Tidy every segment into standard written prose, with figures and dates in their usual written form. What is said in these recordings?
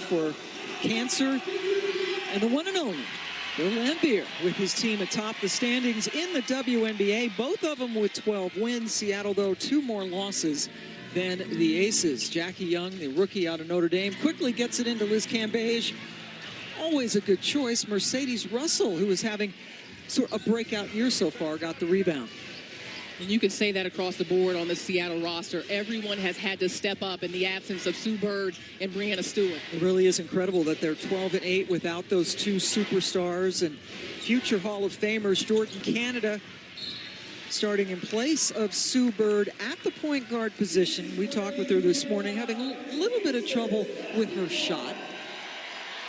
for cancer. And the one and only Bill Laimbeer with his team atop the standings in the WNBA. Both of them with 12 wins. Seattle, though, 2 more losses than the Aces. Jackie Young, the rookie out of Notre Dame, quickly gets it into Liz Cambage. Always a good choice. Mercedes Russell, who is having sort of a breakout year so far, got the rebound. And you can say that across the board on the Seattle roster. Everyone has had to step up in the absence of Sue Bird and Breanna Stewart. It really is incredible that they're 12-8 without those 2 superstars and future Hall of Famers. Jordan Canada starting in place of Sue Bird at the point guard position. We talked with her this morning, having a little bit of trouble with her shot.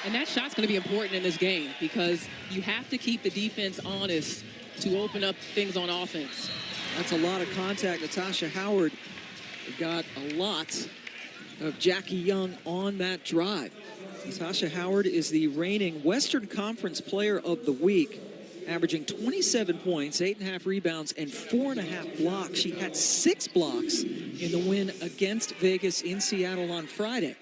And that shot's going to be important in this game because you have to keep the defense honest to open up things on offense. That's a lot of contact. Natasha Howard got a lot of Jackie Young on that drive. Natasha Howard is the reigning Western Conference Player of the Week, averaging 27 points, 8.5 rebounds, and 4.5 blocks. She had 6 blocks in the win against Vegas in Seattle on Friday.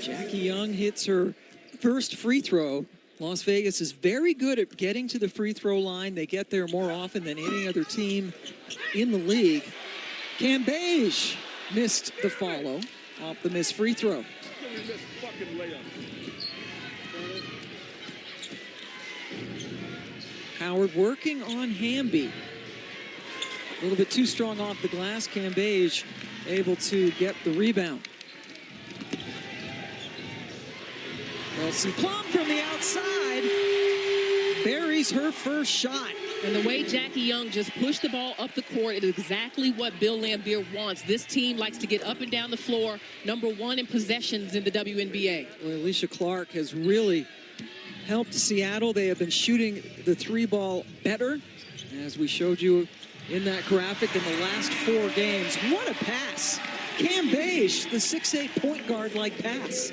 Jackie Young hits her first free throw. Las Vegas is very good at getting to the free throw line. They get there more often than any other team in the league. Cambage missed the follow off the missed free throw. Howard working on Hamby. A little bit too strong off the glass. Cambage able to get the rebound. Kelsey Plum from the outside buries her first shot. And the way Jackie Young just pushed the ball up the court is exactly what Bill Laimbeer wants. This team likes to get up and down the floor, #1 in possessions in the WNBA. Well, Alicia Clark has really helped Seattle. They have been shooting the 3-ball better, as we showed you in that graphic in the last 4 games. What a pass. Cambage, the 6'8" point guard, like pass.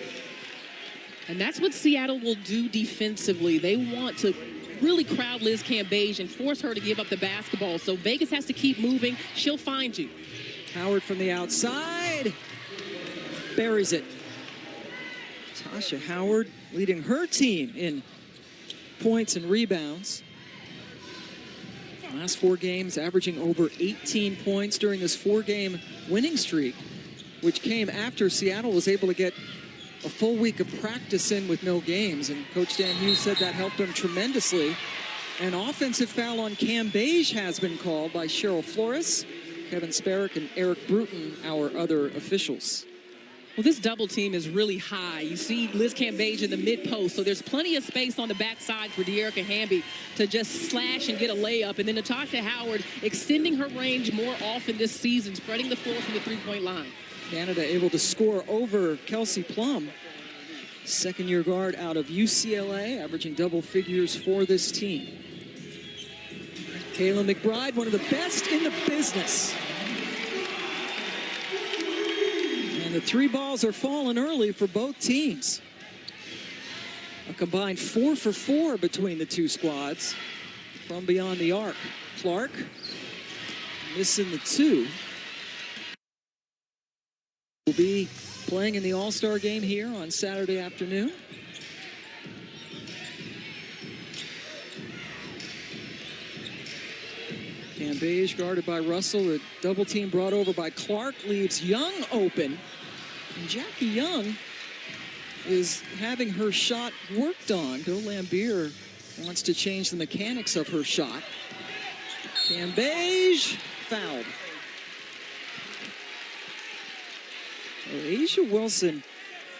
And that's what Seattle will do defensively. They want to really crowd Liz Cambage and force her to give up the basketball. So Vegas has to keep moving. She'll find you. Howard from the outside buries it. Tasha Howard leading her team in points and rebounds. Last 4 games averaging over 18 points during this 4-game winning streak, which came after Seattle was able to get a full week of practice in with no games, and Coach Dan Hughes said that helped them tremendously. An offensive foul on Cambage has been called by Cheryl Flores, Kevin Sparrick, and Eric Bruton, our other officials. Well, this double team is really high. You see Liz Cambage in the mid-post, so there's plenty of space on the backside for De'Erica Hamby to just slash and get a layup. And then Natasha Howard extending her range more often this season, spreading the floor from the 3-point line. Canada able to score over Kelsey Plum, second-year guard out of UCLA, averaging double figures for this team. Kayla McBride, one of the best in the business. And the 3 balls are falling early for both teams. A combined 4 for 4 between the 2 squads from beyond the arc. Clark missing the 2. Will be playing in the All-Star game here on Saturday afternoon. Cambage guarded by Russell. The double team brought over by Clark leaves Young open. And Jackie Young is having her shot worked on. Bill Laimbeer wants to change the mechanics of her shot. Cambage fouled. A'ja Wilson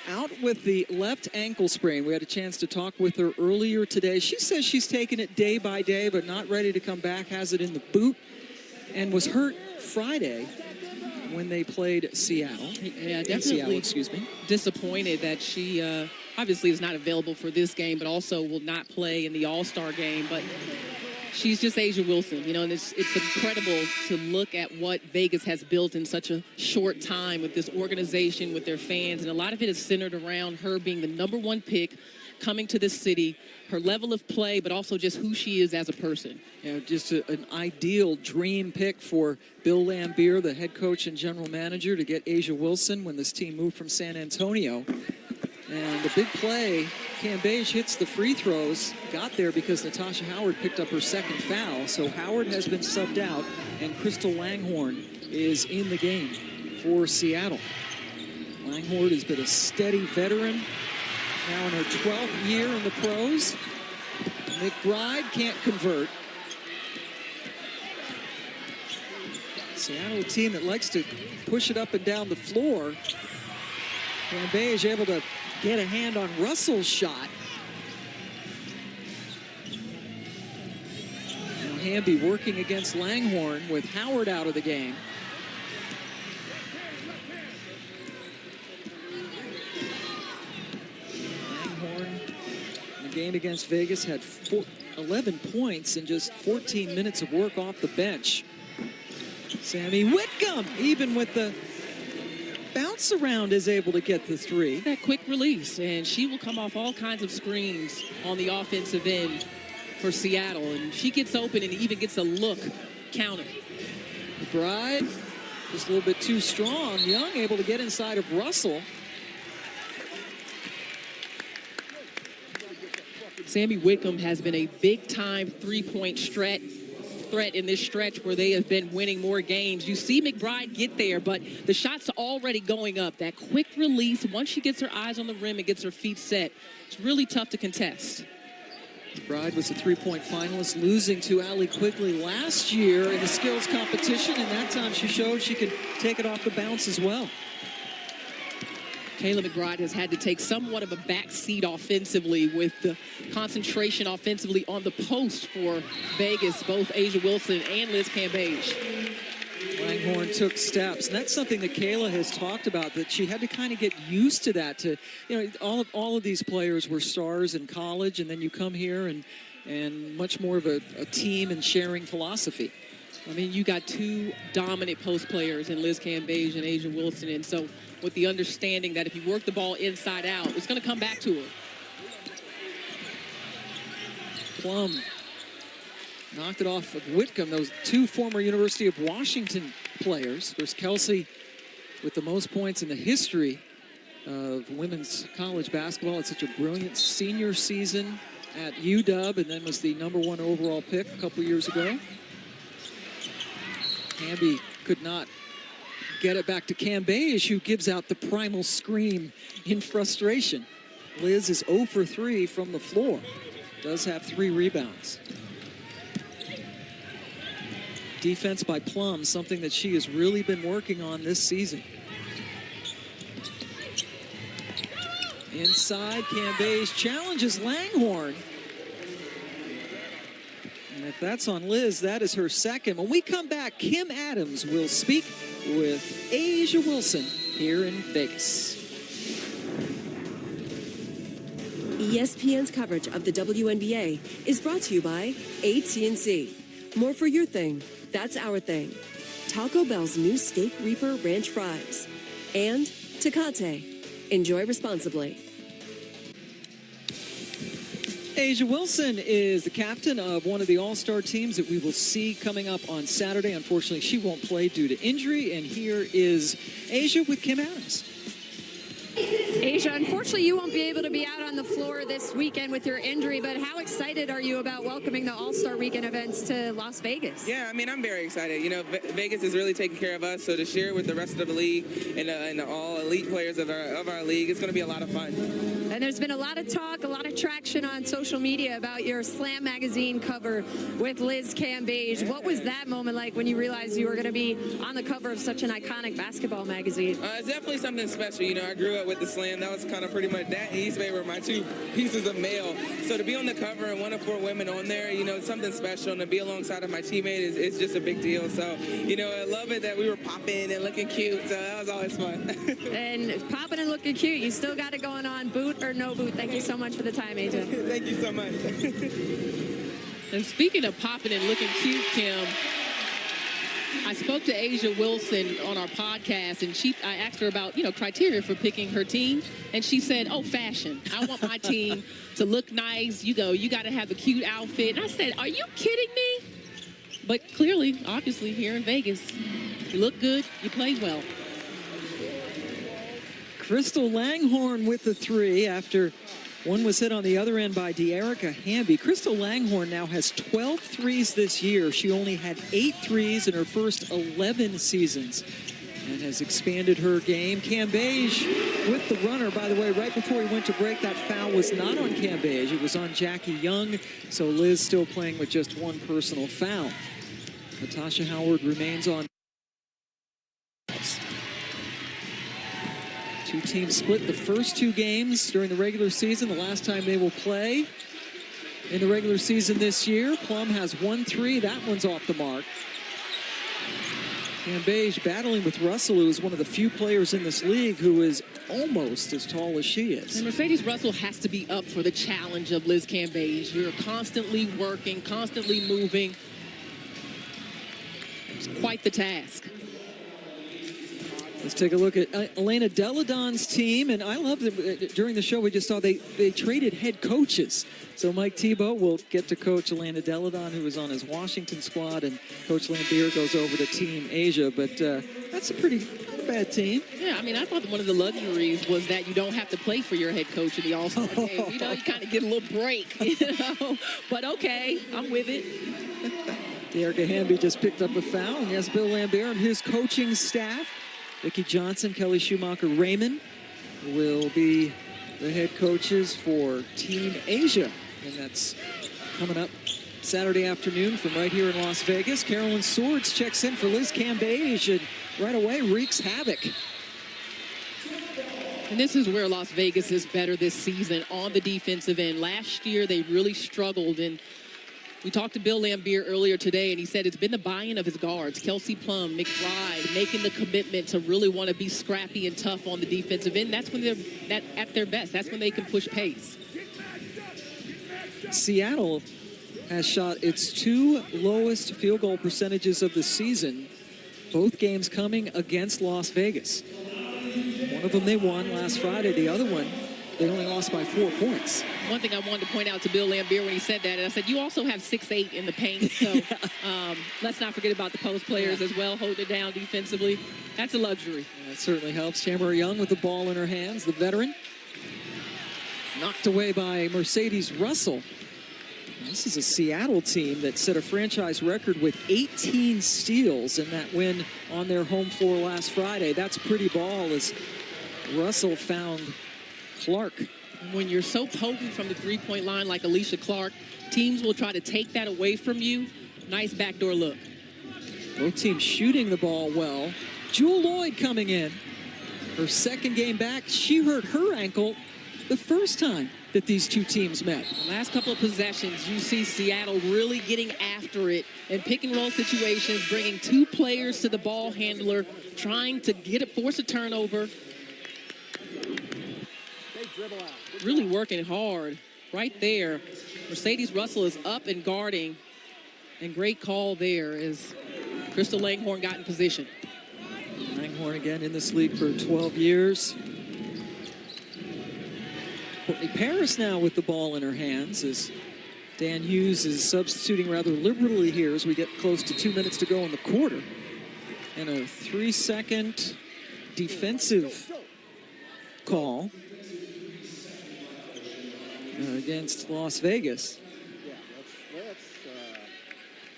out with the left ankle sprain. We had a chance to talk with her earlier today. She says she's taking it day by day, but not ready to come back. Has it in the boot and was hurt Friday when they played Seattle. Yeah, definitely disappointed that she obviously is not available for this game, but also will not play in the All-Star game. But she's just A'ja Wilson, you know, and it's incredible to look at what Vegas has built in such a short time with this organization, with their fans. And a lot of it is centered around her being the #1 pick, coming to this city, her level of play, but also just who she is as a person. Yeah, just an ideal dream pick for Bill Laimbeer, the head coach and general manager, to get A'ja Wilson when this team moved from San Antonio. And the big play, Cambage hits the free throws, got there because Natasha Howard picked up her second foul. So Howard has been subbed out, and Crystal Langhorne is in the game for Seattle. Langhorne has been a steady veteran, now in her 12th year in the pros. McBride can't convert. Seattle, a team that likes to push it up and down the floor. Cambage able to get a hand on Russell's shot. Now Hamby working against Langhorne with Howard out of the game. Langhorne, in the game against Vegas, had 11 points in just 14 minutes of work off the bench. Sammy Whitcomb, even with the bounce around, is able to get the three. That quick release, and she will come off all kinds of screens on the offensive end for Seattle, and she gets open and even gets a look counter. McBride, just a little bit too strong. Young able to get inside of Russell. Sammy Whitcomb has been a big-time three-point threat in this stretch where they have been winning more games. You see McBride get there, but the shots are already going up. That quick release, once she gets her eyes on the rim and gets her feet set, it's really tough to contest. McBride was a three-point finalist, losing to Allie Quigley last year in the skills competition, and that time she showed she could take it off the bounce as well. Kayla McBride has had to take somewhat of a back seat offensively with the concentration offensively on the post for Vegas, both A'ja Wilson and Liz Cambage. Langhorne took steps, and that's something that Kayla has talked about, that she had to kind of get used to that. To, you know, all of these players were stars in college, and then you come here and much more of a team and sharing philosophy. I mean, you got two dominant post players in Liz Cambage and A'ja Wilson, and so with the understanding that if you work the ball inside out, it's going to come back to her. Plum knocked it off of Whitcomb, those two former University of Washington players. There's Kelsey with the most points in the history of women's college basketball. It's such a brilliant senior season at UW, and then was the #1 overall pick a couple years ago. Hamby could not get it back to Cambage, who gives out the primal scream in frustration. Liz is 0 for 3 from the floor. Does have 3 rebounds. Defense by Plum, something that she has really been working on this season. Inside, Cambage challenges Langhorne. And if that's on Liz, that is her second. When we come back, Kim Adams will speak with A'ja Wilson here in Vegas. ESPN's coverage of the WNBA is brought to you by AT&T. More for your thing, that's our thing. Taco Bell's new Steak Reaper Ranch Fries. And Tecate. Enjoy responsibly. A'ja Wilson is the captain of one of the all-star teams that we will see coming up on Saturday. Unfortunately, she won't play due to injury. And here is A'ja with Kim Adams. A'ja, unfortunately, you won't be able to be out on the floor this weekend with your injury, but how excited are you about welcoming the All-Star Weekend events to Las Vegas? Yeah, I mean, I'm very excited. You know, Vegas is really taking care of us, so to share with the rest of the league and all elite players of our league, it's going to be a lot of fun. And there's been a lot of talk, a lot of traction on social media about your Slam magazine cover with Liz Cambage. Yeah. What was that moment like when you realized you were going to be on the cover of such an iconic basketball magazine? It's definitely something special. You know, I grew up with the Slam. That was kind of pretty much that and East Bay were my two pieces of mail. So to be on the cover and one of 4 women on there, you know, it's something special. And to be alongside of my teammate is just a big deal. So, you know, I love it that we were popping and looking cute. So that was always fun. And popping and looking cute. You still got it going on, boot or no boot. Thank you so much for the time, A'ja. Thank you so much. And speaking of popping and looking cute, Kim, I spoke to Asia Wilson on our podcast, and I asked her about, criteria for picking her team, and she said, fashion. I want my team to look nice. You got to have a cute outfit. And I said, are you kidding me? But clearly, obviously, here in Vegas, you look good, you play well. Crystal Langhorne with the three after one was hit on the other end by De'Erica Hamby. Crystal Langhorne now has 12 threes this year. She only had 8 threes in her first 11 seasons and has expanded her game. Cambage with the runner. By the way, right before he went to break, that foul was not on Cambage. It was on Jackie Young. So Liz still playing with just one personal foul. Natasha Howard remains on. Two teams split the first 2 games during the regular season. The last time they will play in the regular season this year. Plum has 1 3. That one's off the mark. Cambage battling with Russell, who is one of the few players in this league who is almost as tall as she is. And Mercedes Russell has to be up for the challenge of Liz Cambage. You're constantly working, constantly moving. It's quite the task. Let's take a look at Elena Deladon's team, and I love that during the show we just saw they traded head coaches. So Mike Thibault will get to coach Elena Deladon, who was on his Washington squad, and Coach Lambier goes over to Team Asia. But that's a not a bad team. Yeah, I thought one of the luxuries was that you don't have to play for your head coach in the All-Star game. You kind of get a little break, But okay, I'm with it. De'Erica Hamby just picked up a foul, and yes, Bill Lambier and his coaching staff. Vicki Johnson, Kelly Schumacher, Raymond will be the head coaches for Team Asia. And that's coming up Saturday afternoon from right here in Las Vegas. Carolyn Swords checks in for Liz Cambage and right away wreaks havoc. And this is where Las Vegas is better this season on the defensive end. Last year, they really struggled, and we talked to Bill Lambier earlier today, and he said it's been the buy-in of his guards, Kelsey Plum, McBride, making the commitment to really want to be scrappy and tough on the defensive end. That's when they're at their best. That's when they can push pace. Seattle has shot its 2 lowest field goal percentages of the season, both games coming against Las Vegas. One of them they won last Friday. The other one, they only lost by 4 points. One thing I wanted to point out to Bill Lambier when he said that, and I said, you also have 6'8" in the paint, so let's not forget about the post players as well, holding it down defensively. That's a luxury. Yeah, that certainly helps. Tamara Young with the ball in her hands, the veteran. Knocked away by Mercedes Russell. This is a Seattle team that set a franchise record with 18 steals in that win on their home floor last Friday. That's pretty ball as Russell found Clark. When you're so potent from the three-point line like Alicia Clark, teams will try to take that away from you. Nice backdoor look. Both teams shooting the ball well. Jewel Lloyd coming in. Her second game back. She hurt her ankle the first time that these two teams met. The last couple of possessions, you see Seattle really getting after it in pick-and-roll situations, bringing 2 players to the ball handler, trying to force a turnover. Really working hard right there. Mercedes Russell is up and guarding, and great call there as Crystal Langhorne got in position. Langhorne again in this league for 12 years. Courtney Paris now with the ball in her hands as Dan Hughes is substituting rather liberally here as we get close to 2 minutes to go in the quarter. And a 3-second defensive call against Las Vegas.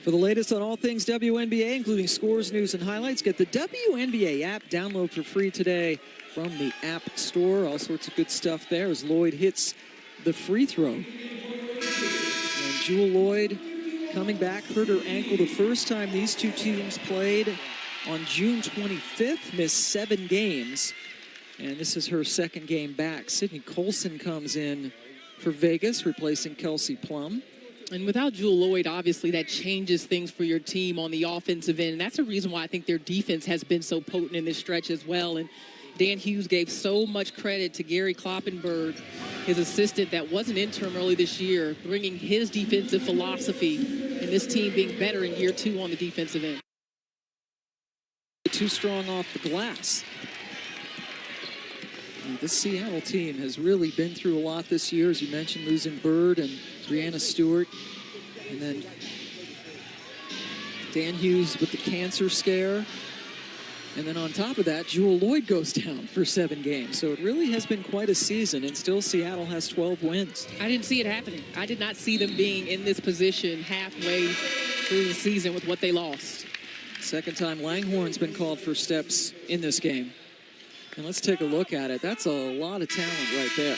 For the latest on all things WNBA, including scores, news, and highlights, get the WNBA app. Download for free today from the App Store. All sorts of good stuff there as Lloyd hits the free throw. And Jewel Lloyd coming back, hurt her ankle the first time these two teams played on June 25th, missed 7 games. And this is her second game back. Sydney Colson comes in for Vegas, replacing Kelsey Plum. And without Jewel Lloyd, obviously, that changes things for your team on the offensive end. And that's the reason why I think their defense has been so potent in this stretch as well. And Dan Hughes gave so much credit to Gary Kloppenberg, his assistant that was an interim early this year, bringing his defensive philosophy and this team being better in year 2 on the defensive end. too strong off the glass. This Seattle team has really been through a lot this year, as you mentioned, losing Bird and Brianna Stewart. And then Dan Hughes with the cancer scare. And then on top of that, Jewel Lloyd goes down for 7 games. So it really has been quite a season, and still Seattle has 12 wins. I didn't see it happening. I did not see them being in this position halfway through the season with what they lost. Second time Langhorne's been called for steps in this game. And let's take a look at it. That's a lot of talent right there.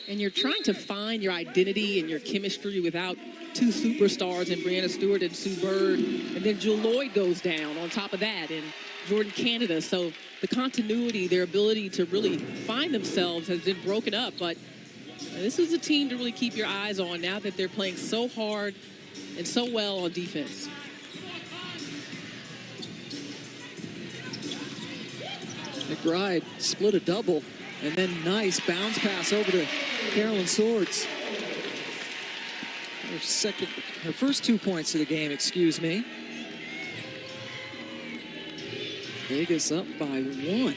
And you're trying to find your identity and your chemistry without 2 superstars in Brianna Stewart and Sue Bird. And then Jewel Lloyd goes down on top of that, and Jordan Canada. So the continuity, their ability to really find themselves has been broken up. But this is a team to really keep your eyes on now that they're playing so hard and so well on defense. McBride split a double, and then nice bounce pass over to Carolyn Swords. Her first 2 points of the game, excuse me. Vegas up by 1.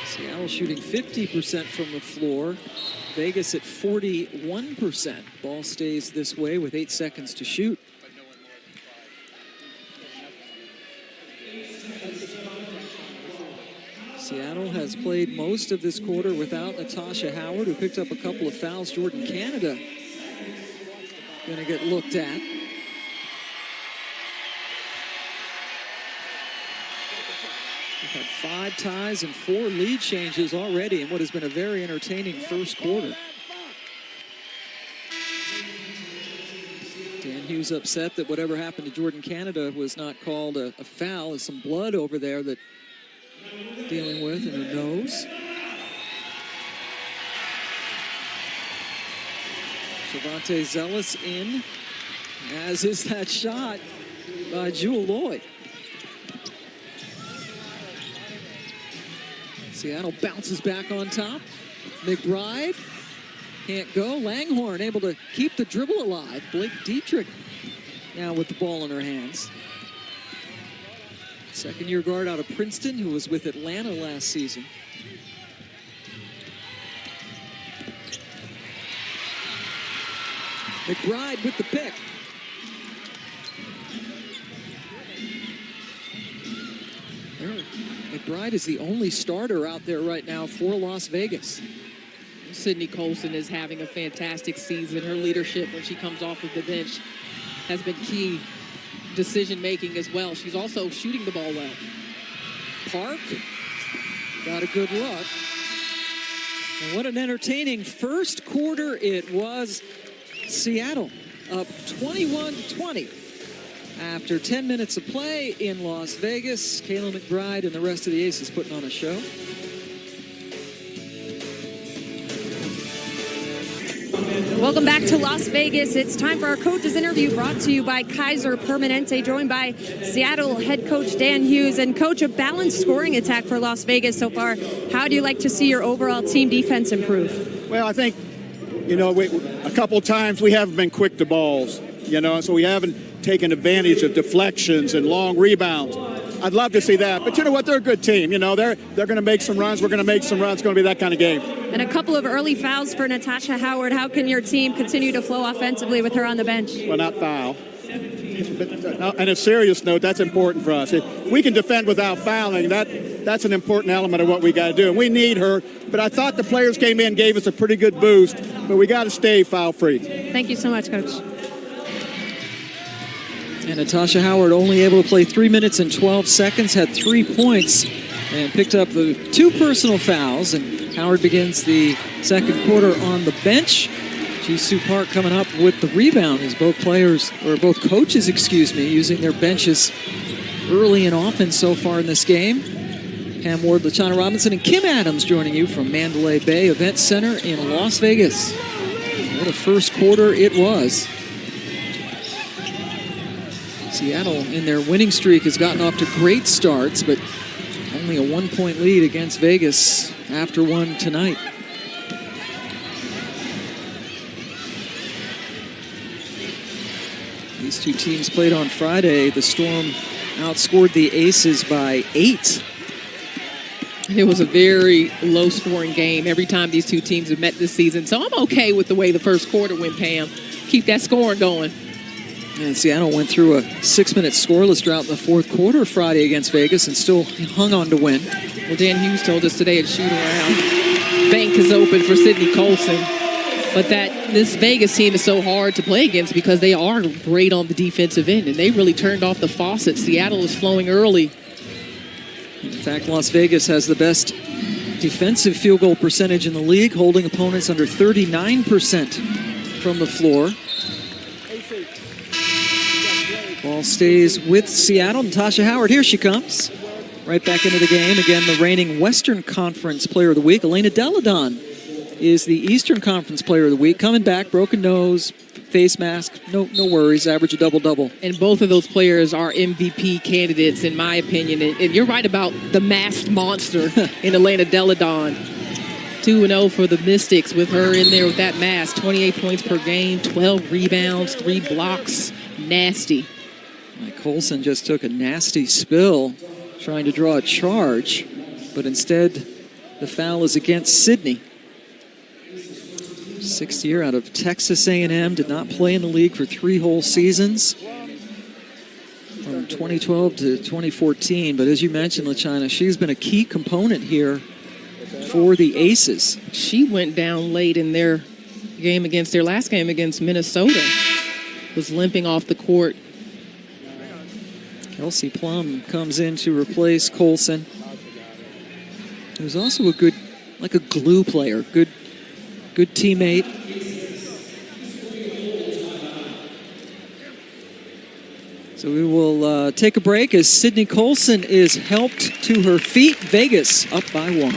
Seattle shooting 50% from the floor. Vegas at 41%. Ball stays this way with 8 seconds to shoot. Seattle has played most of this quarter without Natasha Howard, who picked up a couple of fouls. Jordan Canada going to get looked at. We've had 5 ties and 4 lead changes already in what has been a very entertaining first quarter. Dan Hughes upset that whatever happened to Jordan Canada was not called a foul. There's some blood over there that dealing with in her nose. Shavante Zealous in, as is that shot by Jewel Lloyd. Seattle bounces back on top. McBride can't go. Langhorne able to keep the dribble alive. Blake Dietrich now with the ball in her hands. Second-year guard out of Princeton, who was with Atlanta last season. McBride with the pick. McBride is the only starter out there right now for Las Vegas. Sydney Colson is having a fantastic season. Her leadership when she comes off of the bench has been key. Decision-making as well. She's also shooting the ball well. Park got a good look. And what an entertaining first quarter it was. Seattle up 21-20 after 10 minutes of play in Las Vegas. Kayla McBride and the rest of the Aces putting on a show. Welcome back to Las Vegas. It's time for our coach's interview brought to you by Kaiser Permanente, joined by Seattle head coach Dan Hughes. And coach, a balanced scoring attack for Las Vegas so far. How do you like to see your overall team defense improve? Well, I think, a couple times we haven't been quick to balls, so we haven't taken advantage of deflections and long rebounds. I'd love to see that. But you know what? They're a good team. They're going to make some runs. We're going to make some runs. It's going to be that kind of game. And a couple of early fouls for Natasha Howard. How can your team continue to flow offensively with her on the bench? Well, not foul. But on a serious note, that's important for us. If we can defend without fouling, that's an important element of what we got to do. And we need her. But I thought the players came in, gave us a pretty good boost. But we got to stay foul-free. Thank you so much, Coach. And Natasha Howard only able to play 3 minutes and 12 seconds, had 3 points, and picked up the 2 personal fouls. And Howard begins the second quarter on the bench. Jisoo Park coming up with the rebound as both coaches, using their benches early and often so far in this game. Pam Ward, LaChana Robinson, and Kim Adams joining you from Mandalay Bay Event Center in Las Vegas. What a first quarter it was. Seattle, in their winning streak, has gotten off to great starts, but only a 1-point lead against Vegas after one tonight. These two teams played on Friday. The Storm outscored the Aces by 8. And it was a very low-scoring game every time these two teams have met this season. So I'm okay with the way the first quarter went, Pam. Keep that scoring going. And Seattle went through a 6-minute scoreless drought in the fourth quarter Friday against Vegas and still hung on to win. Well, Dan Hughes told us today at shoot-around, bank is open for Sydney Colson. But this Vegas team is so hard to play against because they are great on the defensive end, and they really turned off the faucet. Seattle was flowing early. In fact, Las Vegas has the best defensive field goal percentage in the league, holding opponents under 39% from the floor. Ball stays with Seattle. Natasha Howard, here she comes. Right back into the game. Again, the reigning Western Conference Player of the Week. Elena Deladon is the Eastern Conference Player of the Week. Coming back, broken nose, face mask, no worries, average a double-double. And both of those players are MVP candidates, in my opinion. And you're right about the masked monster in Elena Deladon. 2-0 for the Mystics with her in there with that mask. 28 points per game, 12 rebounds, 3 blocks. Nasty. Mike Colson just took a nasty spill trying to draw a charge, but instead the foul is against Sydney. 6th year out of Texas A&M, did not play in the league for 3 whole seasons from 2012 to 2014. But as you mentioned, LaChina, she's been a key component here for the Aces. She went down late in their last game against Minnesota. Was limping off the court. Kelsey Plum comes in to replace Colson. Who's also a good, like a glue player, good teammate. So we will take a break as Sydney Colson is helped to her feet. Vegas up by 1.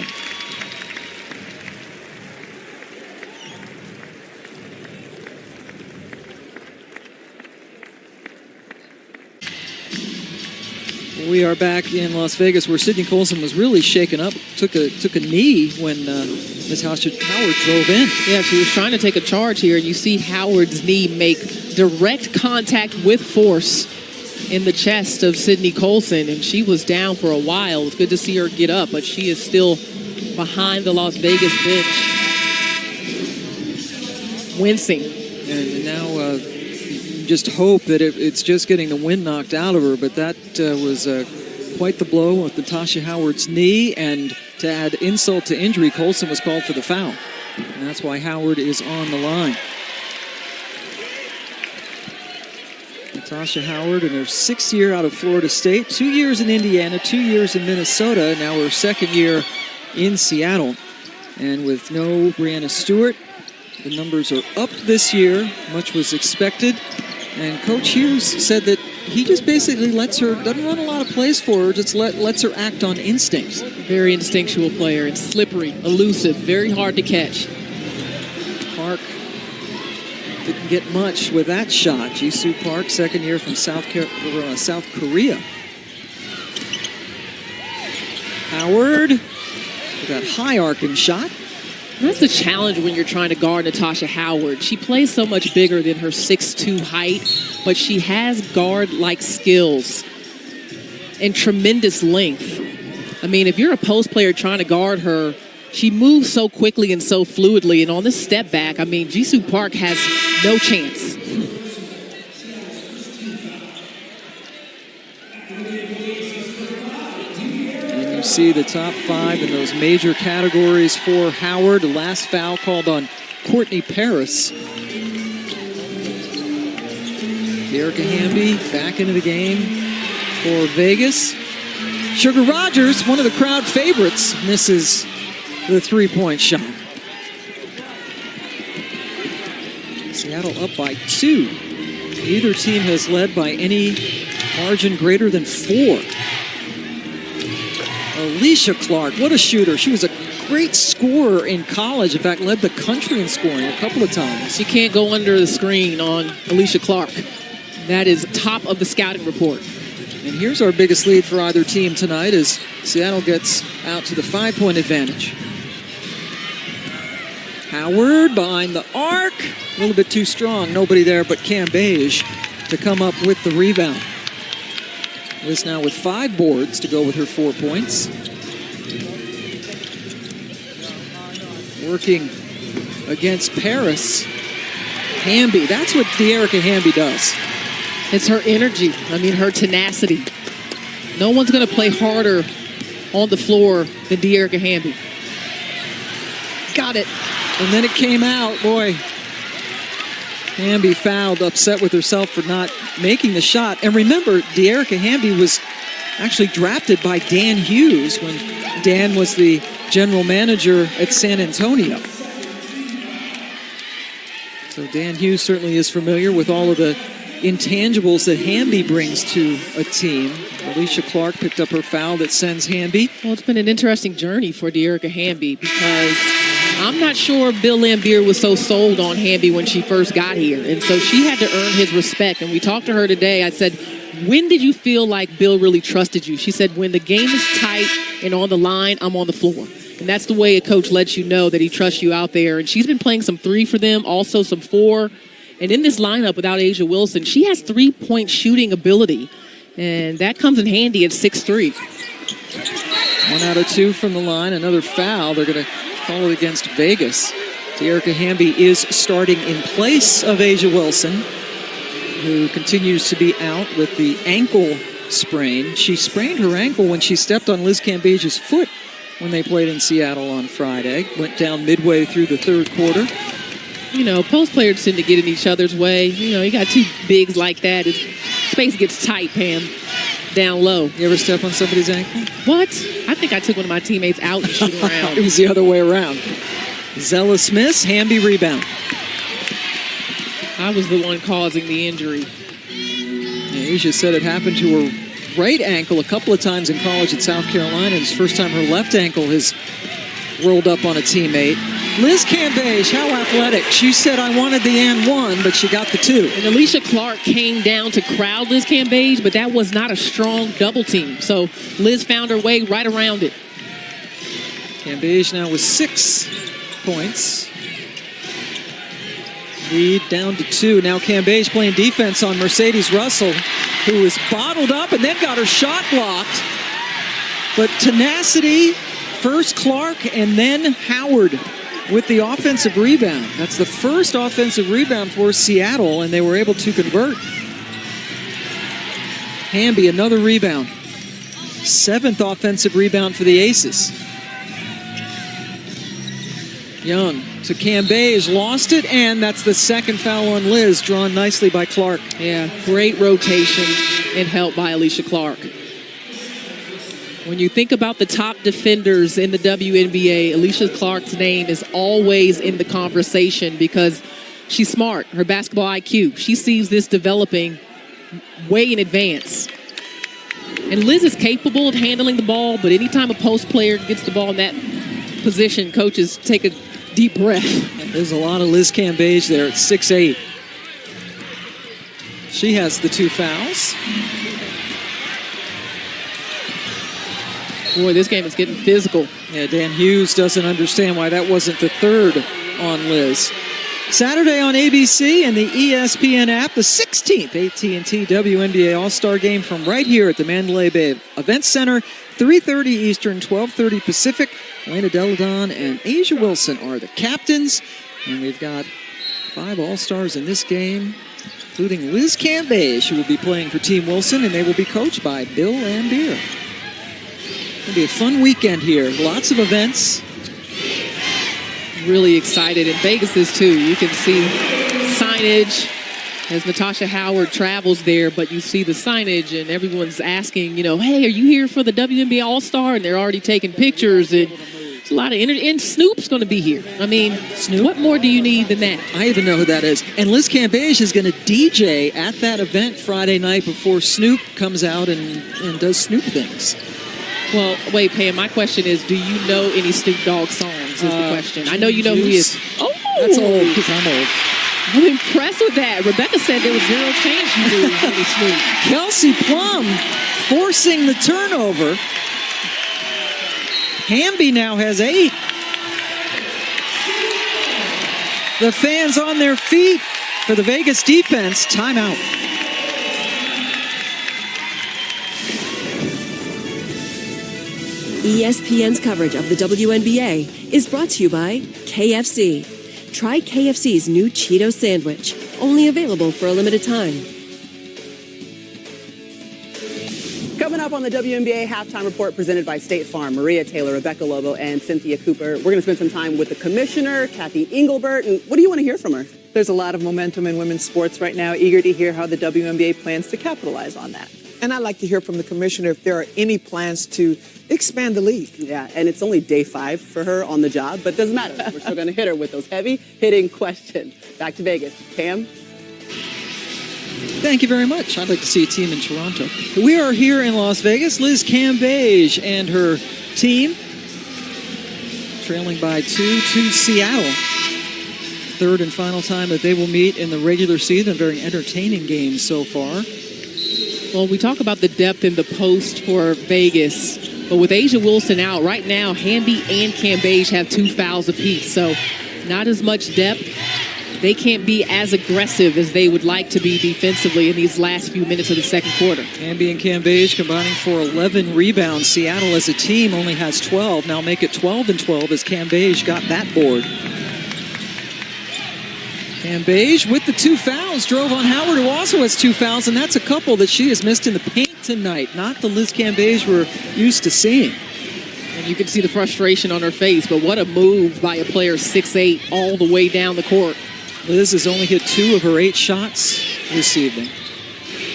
We are back in Las Vegas where Sydney Colson was really shaken up, took a knee when Natasha Howard drove in. Yeah, she was trying to take a charge here, and you see Howard's knee make direct contact with force in the chest of Sydney Colson, and she was down for a while. It was good to see her get up, but she is still behind the Las Vegas bench, wincing. And now just hope that it's just getting the wind knocked out of her, but that was quite the blow with Natasha Howard's knee, and to add insult to injury, Colson was called for the foul, and that's why Howard is on the line. Natasha Howard in her 6th year out of Florida State, 2 years in Indiana, 2 years in Minnesota, now her 2nd year in Seattle. And with no Brianna Stewart, the numbers are up this year, much was expected. And Coach Hughes said that he just basically lets her, doesn't run a lot of plays for her, just lets her act on instincts. Very instinctual player and slippery, elusive, very hard to catch. Park didn't get much with that shot. Jisoo Park, 2nd year from South Korea. Howard with that high arcing shot. That's the challenge when you're trying to guard Natasha Howard. She plays so much bigger than her 6'2" height, but she has guard-like skills and tremendous length. I mean, if you're a post player trying to guard her, she moves so quickly and so fluidly, and on this step back, I mean, Jisoo Park has no chance. See the top 5 in those major categories for Howard. The last foul called on Courtney Paris. Erica Hamby back into the game for Vegas. Sugar Rogers, one of the crowd favorites, misses the 3-point shot. Seattle up by 2. Neither team has led by any margin greater than 4. Alicia Clark, what a shooter. She was a great scorer in college. In fact, led the country in scoring a couple of times. You can't go under the screen on Alicia Clark. That is top of the scouting report. And here's our biggest lead for either team tonight as Seattle gets out to the 5-point advantage. Howard behind the arc. A little bit too strong. Nobody there but Cam Beige. to come up with the rebound. Liz now with 5 boards to go with her 4 points. Working against Paris. Hamby, that's what Dearica Hamby does. It's her energy. I mean, her tenacity. No one's going to play harder on the floor than Dearica Hamby. Got it. And then it came out, boy. Hamby fouled, upset with herself for not making the shot. And remember, Dearica Hamby was actually drafted by Dan Hughes when Dan was the general manager at San Antonio. So Dan Hughes certainly is familiar with all of the intangibles that Hamby brings to a team. Alicia Clark picked up her foul that sends Hamby. Well, it's been an interesting journey for Dearica Hamby because I'm not sure Bill Laimbeer was so sold on Hamby when she first got here. And so she had to earn his respect. And we talked to her today. I said, when did you feel like Bill really trusted you? She said, when the game is tight and on the line, I'm on the floor. And that's the way a coach lets you know that he trusts you out there. And she's been playing some 3 for them, also some 4. And in this lineup without Asia Wilson, she has 3-point shooting ability. And that comes in handy at 6'3". 1 out of 2 from the line. Another foul. They're going to call it against Vegas. Dearica Hamby is starting in place of Asia Wilson, who continues to be out with the ankle sprain. She sprained her ankle when she stepped on Liz Cambage's foot when they played in Seattle on Friday. Went down midway through the 3rd quarter. You know, post players tend to get in each other's way. You know, you got 2 bigs like that. Space gets tight, Pam, down low. You ever step on somebody's ankle? What? I think I took one of my teammates out and shoot around. It was the other way around. Zella Smith, Hamby rebound. I was the one causing the injury. Yeah, Asia said it happened to her right ankle a couple of times in college at South Carolina. It's the first time her left ankle has rolled up on a teammate. Liz Cambage, how athletic. She said, I wanted the and 1, but she got the 2. And Alicia Clark came down to crowd Liz Cambage, but that was not a strong double team. So Liz found her way right around it. Cambage now with 6 points. Lead down to 2. Now Cambage playing defense on Mercedes Russell, who is bottled up and then got her shot blocked. But tenacity, first Clark and then Howard with the offensive rebound. That's the first offensive rebound for Seattle, and they were able to convert. Hamby, another rebound. 7th offensive rebound for the Aces. Young to Cambage, lost it, and that's the 2nd foul on Liz, drawn nicely by Clark. Yeah, great rotation and help by Alicia Clark. When you think about the top defenders in the WNBA, Alicia Clark's name is always in the conversation because she's smart, her basketball IQ. She sees this developing way in advance. And Liz is capable of handling the ball, but anytime a post player gets the ball in that position, coaches take a deep breath. There's a lot of Liz Cambage there at 6'8". She has the 2 fouls. Boy, this game is getting physical. Yeah, Dan Hughes doesn't understand why that wasn't the 3rd on Liz. Saturday on ABC and the ESPN app, the 16th AT&T WNBA All-Star Game from right here at the Mandalay Bay Events Center, 3:30 Eastern, 12:30 Pacific. Elena Deladon and Asia Wilson are the captains, and we've got 5 All-Stars in this game, including Liz Cambage, who will be playing for Team Wilson, and they will be coached by Bill Laimbeer. It'll be a fun weekend here. Lots of events. Really excited, and Vegas is too. You can see signage as Natasha Howard travels there, but you see the signage and everyone's asking, you know, hey, are you here for the WNBA All-Star? And they're already taking pictures, and it's a lot of energy. And Snoop's going to be here. I mean, Snoop? What more do you need than that? I even know who that is. And Liz Cambage is going to DJ at that event Friday night before Snoop comes out and does Snoop things. Well, wait, Pam, my question is, do you know any Snoop Dogg songs is the question. I know you know who he is. Oh! That's old because I'm old. I'm impressed with that. Rebecca said there was 0 chance you knew any Snoop. Kelsey Plum forcing the turnover. Hamby now has 8. The fans on their feet for the Vegas defense. Timeout. ESPN's coverage of the WNBA is brought to you by KFC. Try KFC's new Cheeto sandwich, only available for a limited time. Coming up on the WNBA Halftime Report presented by State Farm, Maria Taylor, Rebecca Lobo, and Cynthia Cooper. We're going to spend some time with the commissioner, Kathy Engelbert, and what do you want to hear from her? There's a lot of momentum in women's sports right now. Eager to hear how the WNBA plans to capitalize on that. And I'd like to hear from the commissioner if there are any plans to expand the league. Yeah, and it's only day 5 for her on the job, but it doesn't matter. We're still going to hit her with those heavy-hitting questions. Back to Vegas. Pam? Thank you very much. I'd like to see a team in Toronto. We are here in Las Vegas. Liz Cambage and her team trailing by 2 to Seattle. Third and final time that they will meet in the regular season. A very entertaining game so far. Well, we talk about the depth in the post for Vegas, but with A'ja Wilson out, right now, Hamby and Cambage have 2 fouls apiece, so not as much depth. They can't be as aggressive as they would like to be defensively in these last few minutes of the second quarter. Hamby and Cambage combining for 11 rebounds. Seattle as a team only has 12. Now make it 12 and 12 as Cambage got that board. Cambage with the 2 fouls drove on Howard, who also has 2 fouls, and that's a couple that she has missed in the paint tonight. Not the Liz Cambage we're used to seeing. And you can see the frustration on her face, but what a move by a player 6'8" all the way down the court. Liz has only hit 2 of her 8 shots this evening.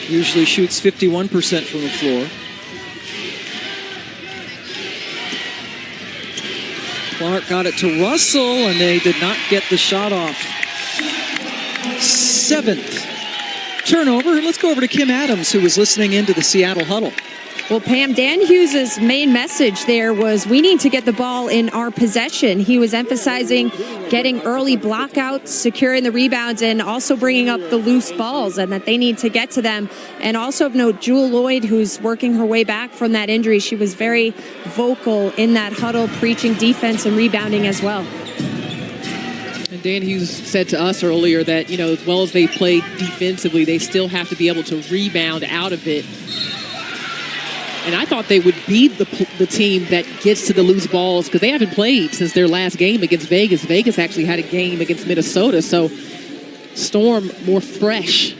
Usually shoots 51% from the floor. Clark got it to Russell, and they did not get the shot off. 7th turnover. Let's go over to Kim Adams, who was listening into the Seattle huddle. Well, Pam, Dan Hughes' main message there was we need to get the ball in our possession. He was emphasizing getting early blockouts, securing the rebounds, and also bringing up the loose balls, and that they need to get to them. And also of note, Jewell Loyd, who's working her way back from that injury. She was very vocal in that huddle, preaching defense and rebounding as well. And Dan Hughes said to us earlier that, you know, as well as they played defensively, they still have to be able to rebound out of it. And I thought they would be the team that gets to the loose balls because they haven't played since their last game against Vegas. Vegas actually had a game against Minnesota, so Storm more fresh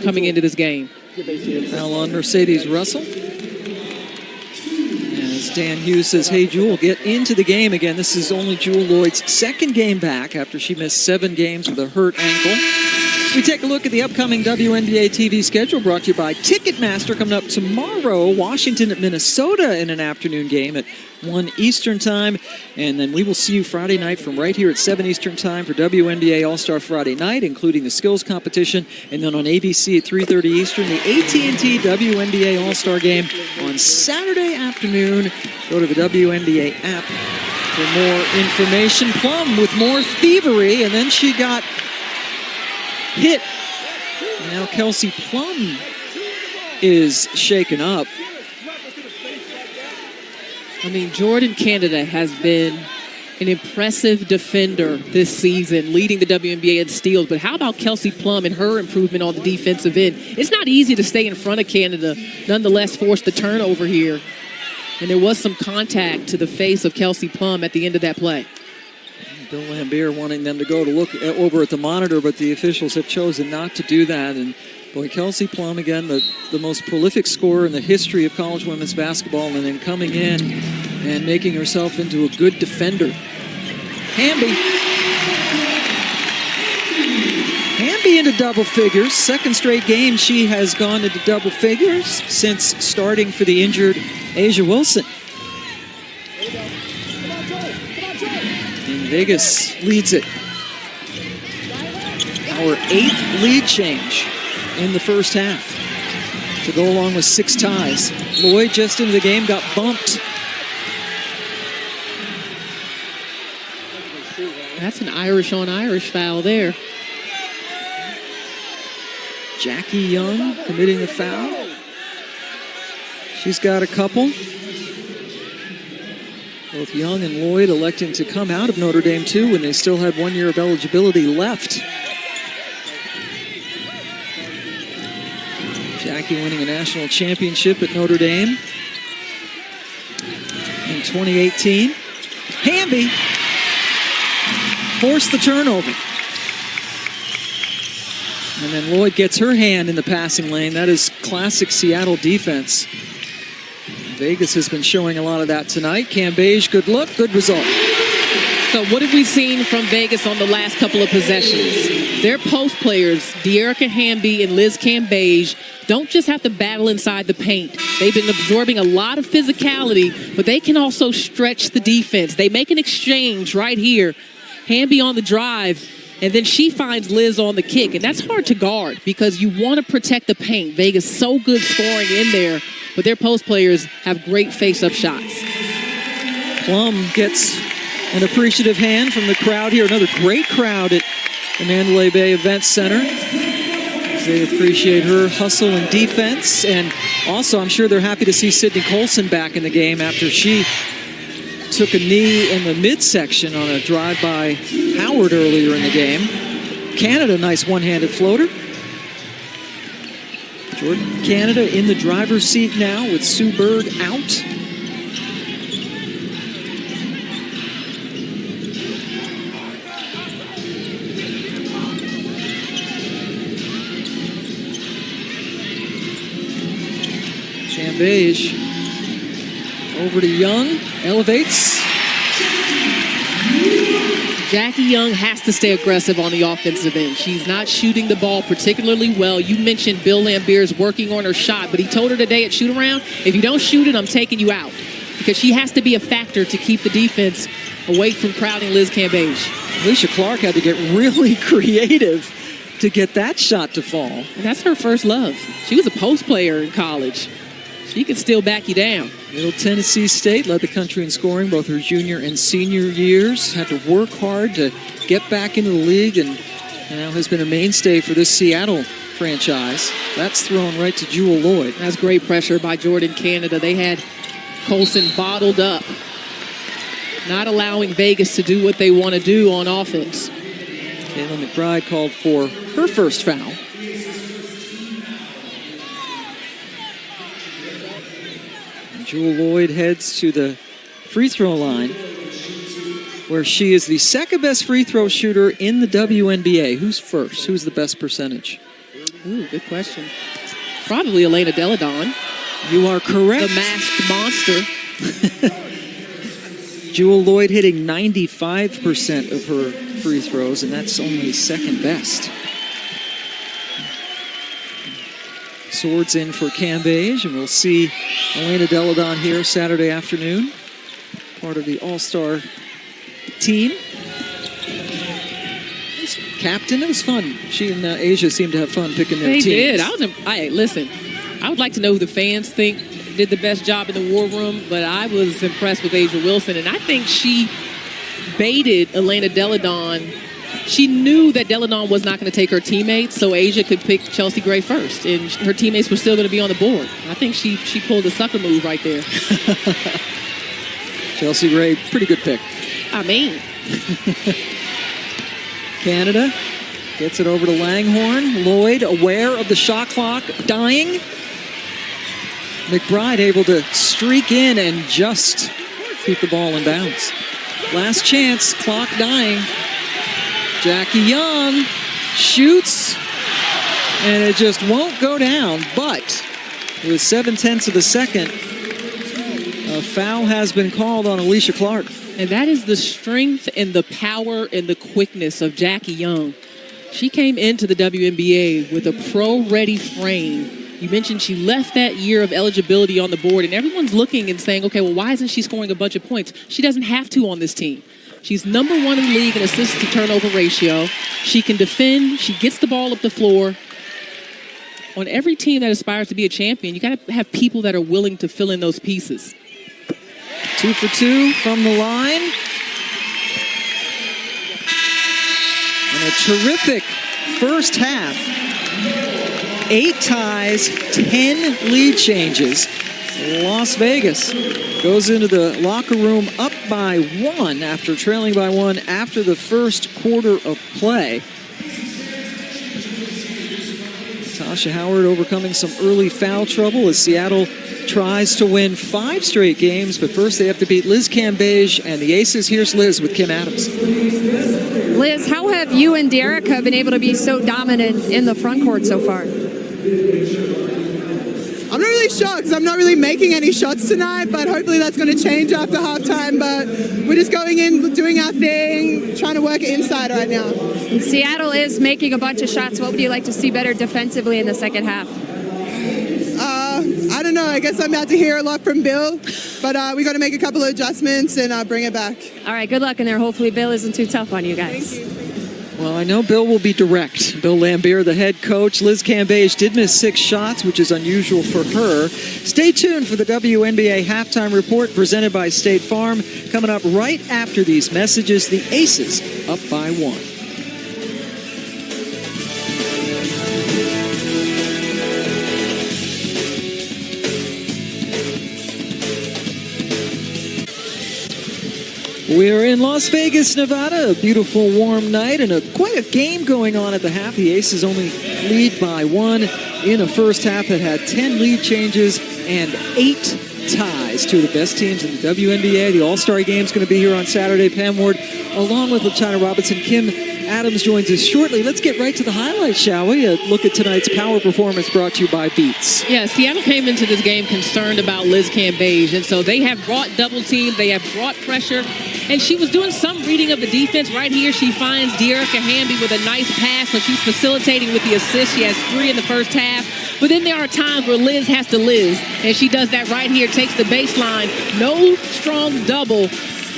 coming into this game. Now on Mercedes Russell. As Dan Hughes says, hey, Jewell, get into the game again. This is only Jewell Loyd's 2nd game back after she missed 7 games with a hurt ankle. We take a look at the upcoming WNBA TV schedule brought to you by Ticketmaster. Coming up tomorrow, Washington at Minnesota in an afternoon game at 1 Eastern time. And then we will see you Friday night from right here at 7 Eastern time for WNBA All-Star Friday night, including the skills competition. And then on ABC at 3:30 Eastern, the AT&T WNBA All-Star game on Saturday afternoon. Go to the WNBA app for more information. Plum with more thievery, and then she got hit. Now Kelsey Plum is shaken up. I mean, Jordan Canada has been an impressive defender this season, leading the WNBA in steals. But how about Kelsey Plum and her improvement on the defensive end? It's not easy to stay in front of Canada, nonetheless force the turnover here. And there was some contact to the face of Kelsey Plum at the end of that play. Bill Lambier wanting them to go to look over at the monitor, but the officials have chosen not to do that. And boy, Kelsey Plum, again, the most prolific scorer in the history of college women's basketball, and then coming in and making herself into a good defender. Hamby into double figures. 2nd straight game she has gone into double figures since starting for the injured A'ja Wilson. Vegas leads it. Our 8th lead change in the first half to go along with 6 ties. Loyd just into the game got bumped. That's an Irish on Irish foul there. Jackie Young committing the foul. She's got a couple. Both Young and Loyd electing to come out of Notre Dame, too, when they still had 1 year of eligibility left. Jackie winning a national championship at Notre Dame. in 2018. Hamby forced the turnover. And then Lloyd gets her hand in the passing lane. That is classic Seattle defense. Vegas has been showing a lot of that tonight. Cambage, good look, good result. So what have we seen from Vegas on the last couple of possessions? Their post players, De'Erica Hamby and Liz Cambage, don't just have to battle inside the paint. They've been absorbing a lot of physicality, but they can also stretch the defense. They make an exchange right here. Hamby on the drive, and then she finds Liz on the kick. And that's hard to guard because you want to protect the paint. Vegas so good scoring in there, but their post players have great face-up shots. Plum gets an appreciative hand from the crowd here. Another great crowd at the Mandalay Bay Event Center. They appreciate her hustle and defense. And also, I'm sure they're happy to see Sydney Colson back in the game after she took a knee in the midsection on a drive by Howard earlier in the game. Canada, nice one-handed floater. Jordan Canada in the driver's seat now with Sue Bird out. Cambage over to Young, elevates. Jackie Young has to stay aggressive on the offensive end. She's not shooting the ball particularly well. You mentioned Bill Lambiers working on her shot, but he told her today at shoot-around, if you don't shoot it, I'm taking you out. Because she has to be a factor to keep the defense away from crowding Liz Cambage. Alicia Clark had to get really creative to get that shot to fall. And that's her first love. She was a post player in college. She can still back you down. Middle Tennessee State led the country in scoring both her junior and senior years. Had to work hard to get back into the league and now has been a mainstay for this Seattle franchise. That's thrown right to Jewel Lloyd. That's great pressure by Jordan Canada. They had Colson bottled up, not allowing Vegas to do what they want to do on offense. Kayla McBride called for her first foul. Jewel Lloyd heads to the free throw line, where she is the second best free throw shooter in the WNBA. Who's first? Who's the best percentage? Ooh, good question. Probably Elena Deladon. You are correct. The masked monster. Jewel Lloyd hitting 95% of her free throws, and that's only second best. Swords in for Cambage, and we'll see Elena Deladon here Saturday afternoon, part of the All-Star team. Captain, it was fun. She and Asia seemed to have fun picking their teams. They did. Listen, I would like to know who the fans think did the best job in the war room, but I was impressed with Asia Wilson, and I think she baited Elena Deladon. She knew that Deladon was not going to take her teammates, so Asia could pick Chelsea Gray first, and her teammates were still going to be on the board. I think she pulled a sucker move right there. Chelsea Gray, pretty good pick. I mean. Canada gets it over to Langhorne. Lloyd, aware of the shot clock, dying. McBride able to streak in and just keep the ball in bounds. Last chance, clock dying. Jackie Young shoots, and it just won't go down. But with 7/10 of the second, a foul has been called on Alicia Clark. And that is the strength and the power and the quickness of Jackie Young. She came into the WNBA with a pro-ready frame. You mentioned she left that year of eligibility on the board, and everyone's looking and saying, okay, well, why isn't she scoring a bunch of points? She doesn't have to on this team. She's number one in the league in assists to turnover ratio. She can defend. She gets the ball up the floor. On every team that aspires to be a champion, you got to have people that are willing to fill in those pieces. 2 for 2 from the line. And a terrific first half. 8 ties, 10 lead changes. Las Vegas goes into the locker room up by 1 after trailing by 1 after the first quarter of play. Tasha Howard overcoming some early foul trouble as Seattle tries to win 5 straight games, but first they have to beat Liz Cambage and the Aces. Here's Liz with Kim Adams. Liz, how have you and Dearica been able to be so dominant in the front court so far? I'm not really sure because I'm not really making any shots tonight, but hopefully that's going to change after halftime. But we're just going in, doing our thing, trying to work it inside right now. Seattle is making a bunch of shots. What would you like to see better defensively in the second half? I don't know. I guess I'm about to hear a lot from Bill, but we got to make a couple of adjustments and bring it back. All right, good luck in there. Hopefully Bill isn't too tough on you guys. Thank you. Well, I know Bill will be direct. Bill Lambier, the head coach. Liz Cambage did miss 6 shots, which is unusual for her. Stay tuned for the WNBA halftime report presented by State Farm. Coming up right after these messages, the Aces up by 1. We're in Las Vegas, Nevada. A beautiful, warm night and quite a game going on at the half. The Aces only lead by 1 in a first half that had 10 lead changes and 8 ties. 2 of the best teams in the WNBA. The All-Star Game is going to be here on Saturday. Pam Ward, along with LaChina Robinson. Kim Adams joins us shortly. Let's get right to the highlights, shall we? A look at tonight's power performance brought to you by Beats. Yeah, Seattle came into this game concerned about Liz Cambage, and so they have brought double team, they have brought pressure, and she was doing some reading of the defense. Right here, she finds Dearica Hamby with a nice pass, so she's facilitating with the assist. She has 3 in the first half, but then there are times where Liz has to Liz, and she does that right here, takes the baseline, no strong double,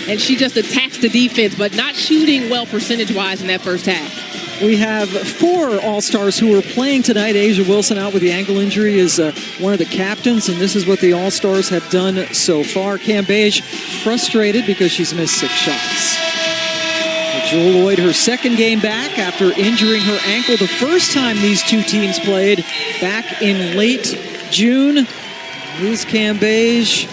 and she just attacks the defense, but not shooting well percentage-wise in that first half. We have 4 All-Stars who are playing tonight. Asia Wilson out with the ankle injury is one of the captains, and this is what the All-Stars have done so far. Cambage frustrated because she's missed 6 shots. Jewel Lloyd, her second game back after injuring her ankle the first time these 2 teams played back in late June. Liz Cambage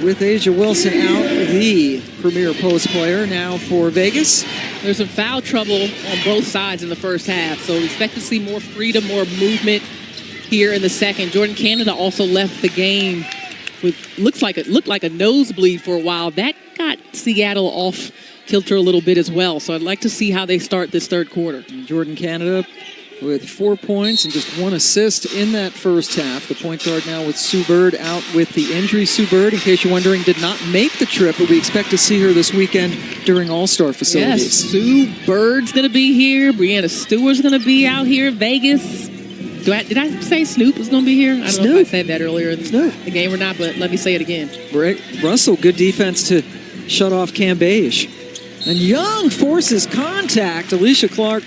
with Asia Wilson out, the premier post player now for Vegas. There's some foul trouble on both sides in the first half, so expect to see more freedom, more movement here in the second. Jordan Canada also left the game with looked like a nosebleed for a while. That got Seattle off kilter a little bit as well, so I'd like to see how they start this third quarter. Jordan Canada with 4 points and just 1 assist in that first half. The point guard now with Sue Bird out with the injury. Sue Bird, in case you're wondering, did not make the trip, but we expect to see her this weekend during All-Star facilities. Yes, Sue Bird's going to be here. Brianna Stewart's going to be out here in Vegas. Did I say Snoop was going to be here? I don't know if I said that earlier in the game or not, but let me say it again. Russell, good defense to shut off Cambage. And Young forces contact. Alicia Clark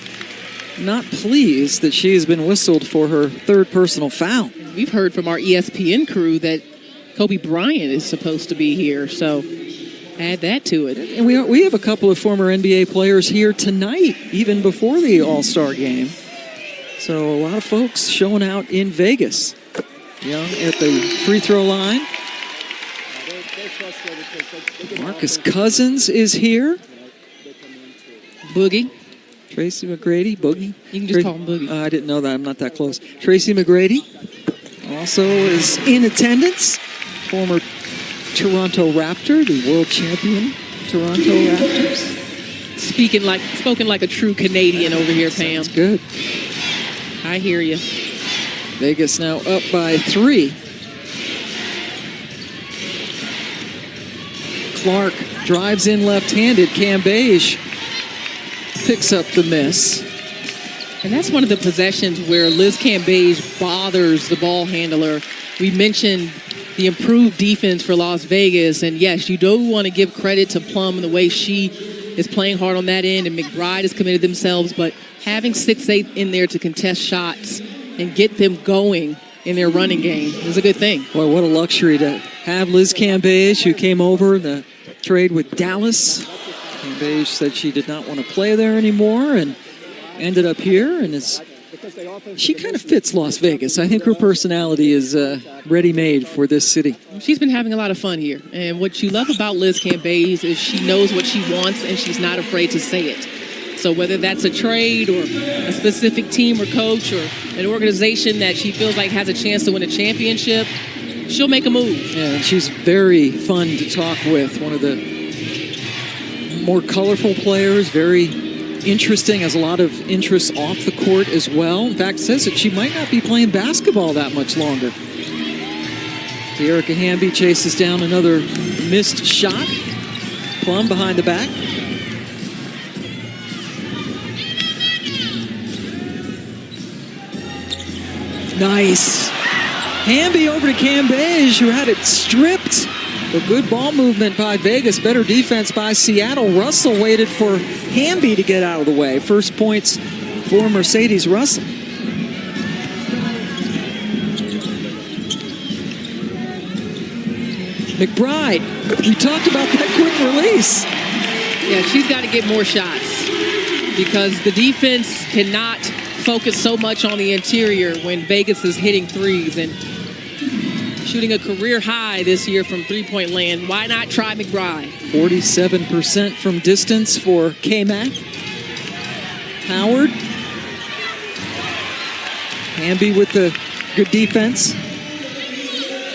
not pleased that she has been whistled for her 3rd personal foul. We've heard from our ESPN crew that Kobe Bryant is supposed to be here, so add that to it. And we have a couple of former NBA players here tonight, even before the All-Star game. So a lot of folks showing out in Vegas. Young at the free throw line. Marcus Cousins is here. Boogie. Tracy McGrady, Boogie. You can just call him Boogie. I didn't know that. I'm not that close. Tracy McGrady also is in attendance. Former Toronto Raptor, the world champion Toronto Raptors. Spoken like a true Canadian over here, Pam. Sounds good. I hear you. Vegas now up by 3. Clark drives in left-handed. Cambage picks up the miss. And that's one of the possessions where Liz Cambage bothers the ball handler. We mentioned the improved defense for Las Vegas, and yes, you do want to give credit to Plum and the way she is playing hard on that end, and McBride has committed themselves, but having 6'8" in there to contest shots and get them going in their running game is a good thing. Boy, what a luxury to have Liz Cambage, who came over in the trade with Dallas. Cambage said she did not want to play there anymore and ended up here, and she kind of fits Las Vegas. I think her personality is ready-made for this city. She's been having a lot of fun here, and what you love about Liz Cambage is she knows what she wants, and she's not afraid to say it. So whether that's a trade or a specific team or coach or an organization that she feels like has a chance to win a championship, she'll make a move. Yeah, and she's very fun to talk with. One of the more colorful players, very interesting, has a lot of interest off the court as well. In fact, says that she might not be playing basketball that much longer. Erica Hamby chases down another missed shot. Plum behind the back. Nice. Hamby over to Cambage, who had it stripped. A good ball movement by Vegas. Better defense by Seattle. Russell waited for Hamby to get out of the way. First points for Mercedes Russell. McBride, we talked about that quick release. Yeah, she's got to get more shots because the defense cannot focus so much on the interior when Vegas is hitting threes and shooting a career high this year from three-point land. Why not try McBride? 47% from distance for K-Mac. Howard. Hamby with the good defense.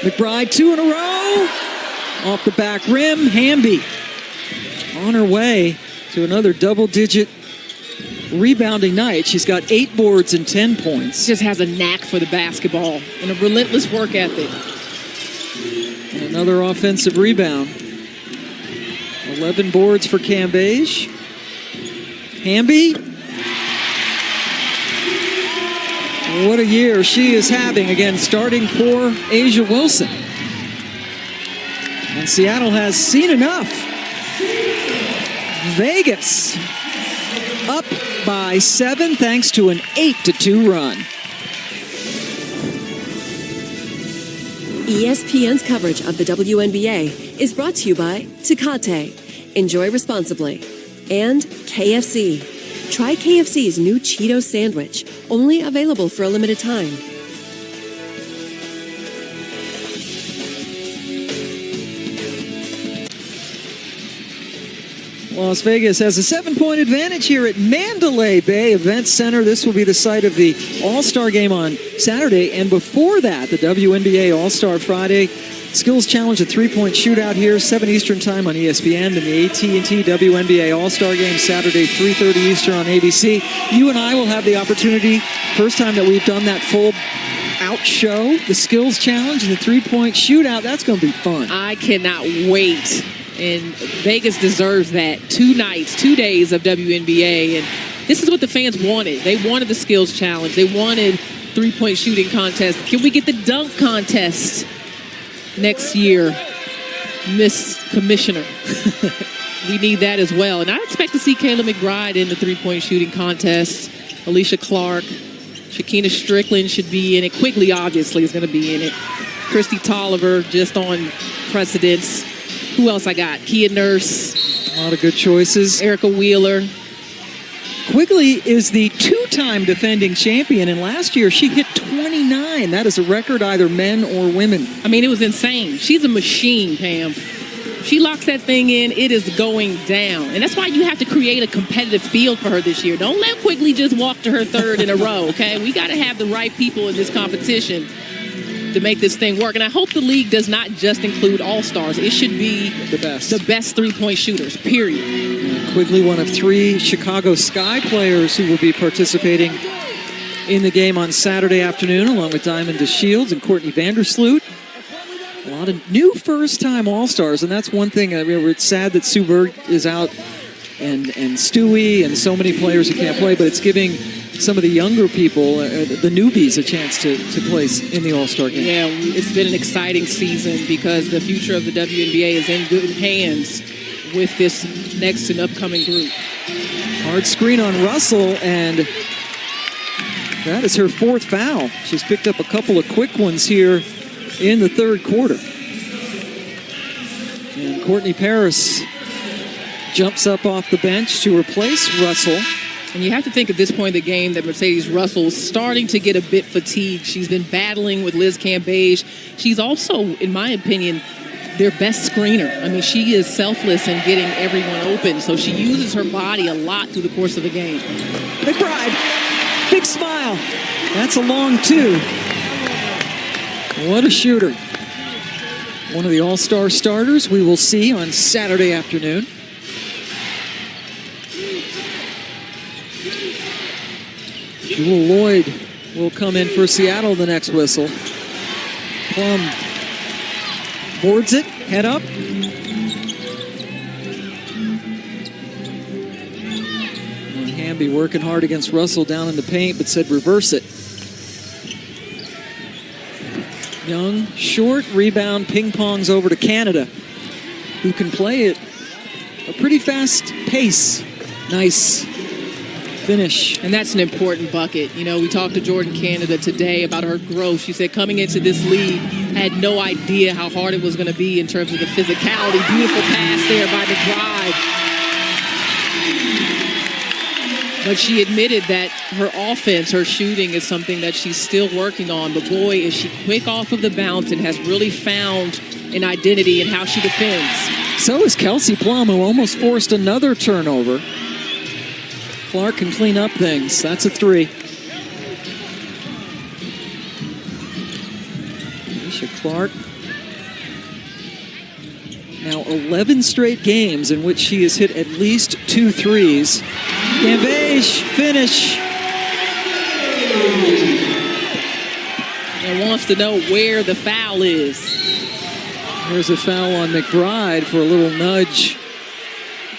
McBride, 2 in a row. Off the back rim, Hamby on her way to another double-digit rebounding night. She's got 8 boards and 10 points. Just has a knack for the basketball and a relentless work ethic. And another offensive rebound. 11 boards for Cambage. Hamby. What a year she is having, again, starting for Asia Wilson. And Seattle has seen enough. Vegas up by 7 thanks to an 8-2 run. ESPN's coverage of the WNBA is brought to you by Tecate. Enjoy responsibly. And KFC. Try KFC's new Cheeto sandwich, only available for a limited time. Las Vegas has a 7-point advantage here at Mandalay Bay Event Center. This will be the site of the All-Star Game on Saturday. And before that, the WNBA All-Star Friday Skills Challenge, a 3-point shootout here, 7 Eastern time on ESPN. And the AT&T WNBA All-Star Game Saturday, 3:30 Eastern on ABC. You and I will have the opportunity, first time that we've done that full out show, the Skills Challenge and the 3-point shootout. That's going to be fun. I cannot wait. And Vegas deserves that. 2 nights, 2 days of WNBA. And this is what the fans wanted. They wanted the Skills Challenge. They wanted 3-point shooting contest. Can we get the dunk contest next year, Miss Commissioner? We need that as well. And I expect to see Kayla McBride in the 3-point shooting contest. Alicia Clark, Shakina Strickland should be in it. Quigley, obviously, is going to be in it. Christy Tolliver just on precedence. Who else I got? Kia Nurse. A lot of good choices. Erica Wheeler. Quigley is the 2-time defending champion, and last year she hit 29. That is a record, either men or women. I mean, it was insane. She's a machine, Pam. She locks that thing in, it is going down. And that's why you have to create a competitive field for her this year. Don't let Quigley just walk to her 3rd in a row, okay? We got to have the right people in this competition to make this thing work. And I hope the league does not just include all-stars. It should be the best 3-point shooters, period. Quigley, one of 3 Chicago Sky players who will be participating in the game on Saturday afternoon, along with Diamond DeShields and Courtney Vandersloot. A lot of new first-time all-stars, and that's one thing. I mean, it's sad that Sue Bird is out and Stewie and so many players who can't play, but it's giving some of the younger people, the newbies, a chance to play in the All-Star game. Yeah, it's been an exciting season because the future of the WNBA is in good hands with this next and upcoming group. Hard screen on Russell, and that is her 4th foul. She's picked up a couple of quick ones here in the 3rd quarter. And Courtney Paris jumps up off the bench to replace Russell. And you have to think at this point in the game that Mercedes Russell's starting to get a bit fatigued. She's been battling with Liz Cambage. She's also, in my opinion, their best screener. I mean, she is selfless in getting everyone open, so she uses her body a lot through the course of the game. McBride, big smile. That's a long 2. What a shooter. One of the all-star starters we will see on Saturday afternoon. Jewel Lloyd will come in for Seattle the next whistle. Plum boards it, head up. Hamby working hard against Russell down in the paint, but said reverse it. Young, short, rebound, ping-pongs over to Canada, who can play at a pretty fast pace. Nice finish. And that's an important bucket. You know, we talked to Jordan Canada today about her growth. She said coming into this league, had no idea how hard it was going to be in terms of the physicality. Beautiful pass there by McBride. But she admitted that her offense, her shooting is something that she's still working on. But boy, is she quick off of the bounce and has really found an identity in how she defends. So is Kelsey Plum, who almost forced another turnover. Clark can clean up things. That's a 3. Aisha Clark. Now 11 straight games in which she has hit at least 2 threes. Cambage, finish. And wants to know where the foul is. There's a foul on McBride for a little nudge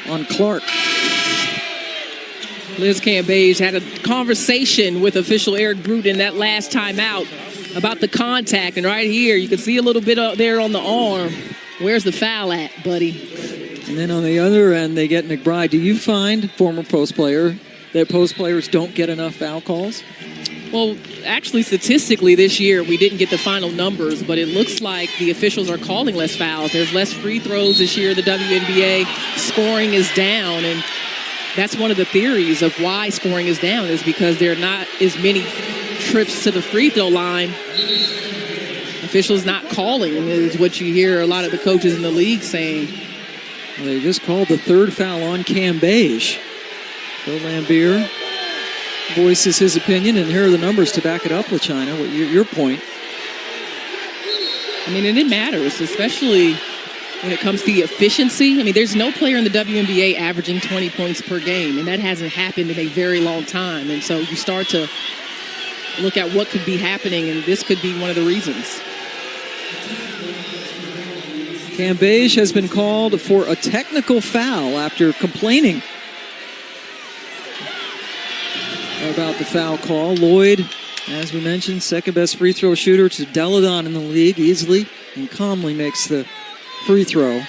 on Clark. Liz Cambage had a conversation with official Eric Bruton that last timeout about the contact. And right here, you can see a little bit up there on the arm. Where's the foul at, buddy? And then on the other end, they get McBride. Do you find, former post player, that post players don't get enough foul calls? Well, actually, statistically this year, we didn't get the final numbers, but it looks like the officials are calling less fouls. There's less free throws this year. The WNBA scoring is down, and that's one of the theories of why scoring is down, is because there are not as many trips to the free throw line. Officials not calling is what you hear a lot of the coaches in the league saying. Well, they just called the 3rd foul on Cambage. Bill Lambier voices his opinion, and here are the numbers to back it up with China. What your point? I mean, and it matters, especially when it comes to the efficiency. I mean, there's no player in the WNBA averaging 20 points per game, and that hasn't happened in a very long time. And so you start to look at what could be happening, and this could be one of the reasons. Cambage has been called for a technical foul after complaining about the foul call. Lloyd, as we mentioned, second best free throw shooter to Deladon in the league, easily and calmly makes the free throw.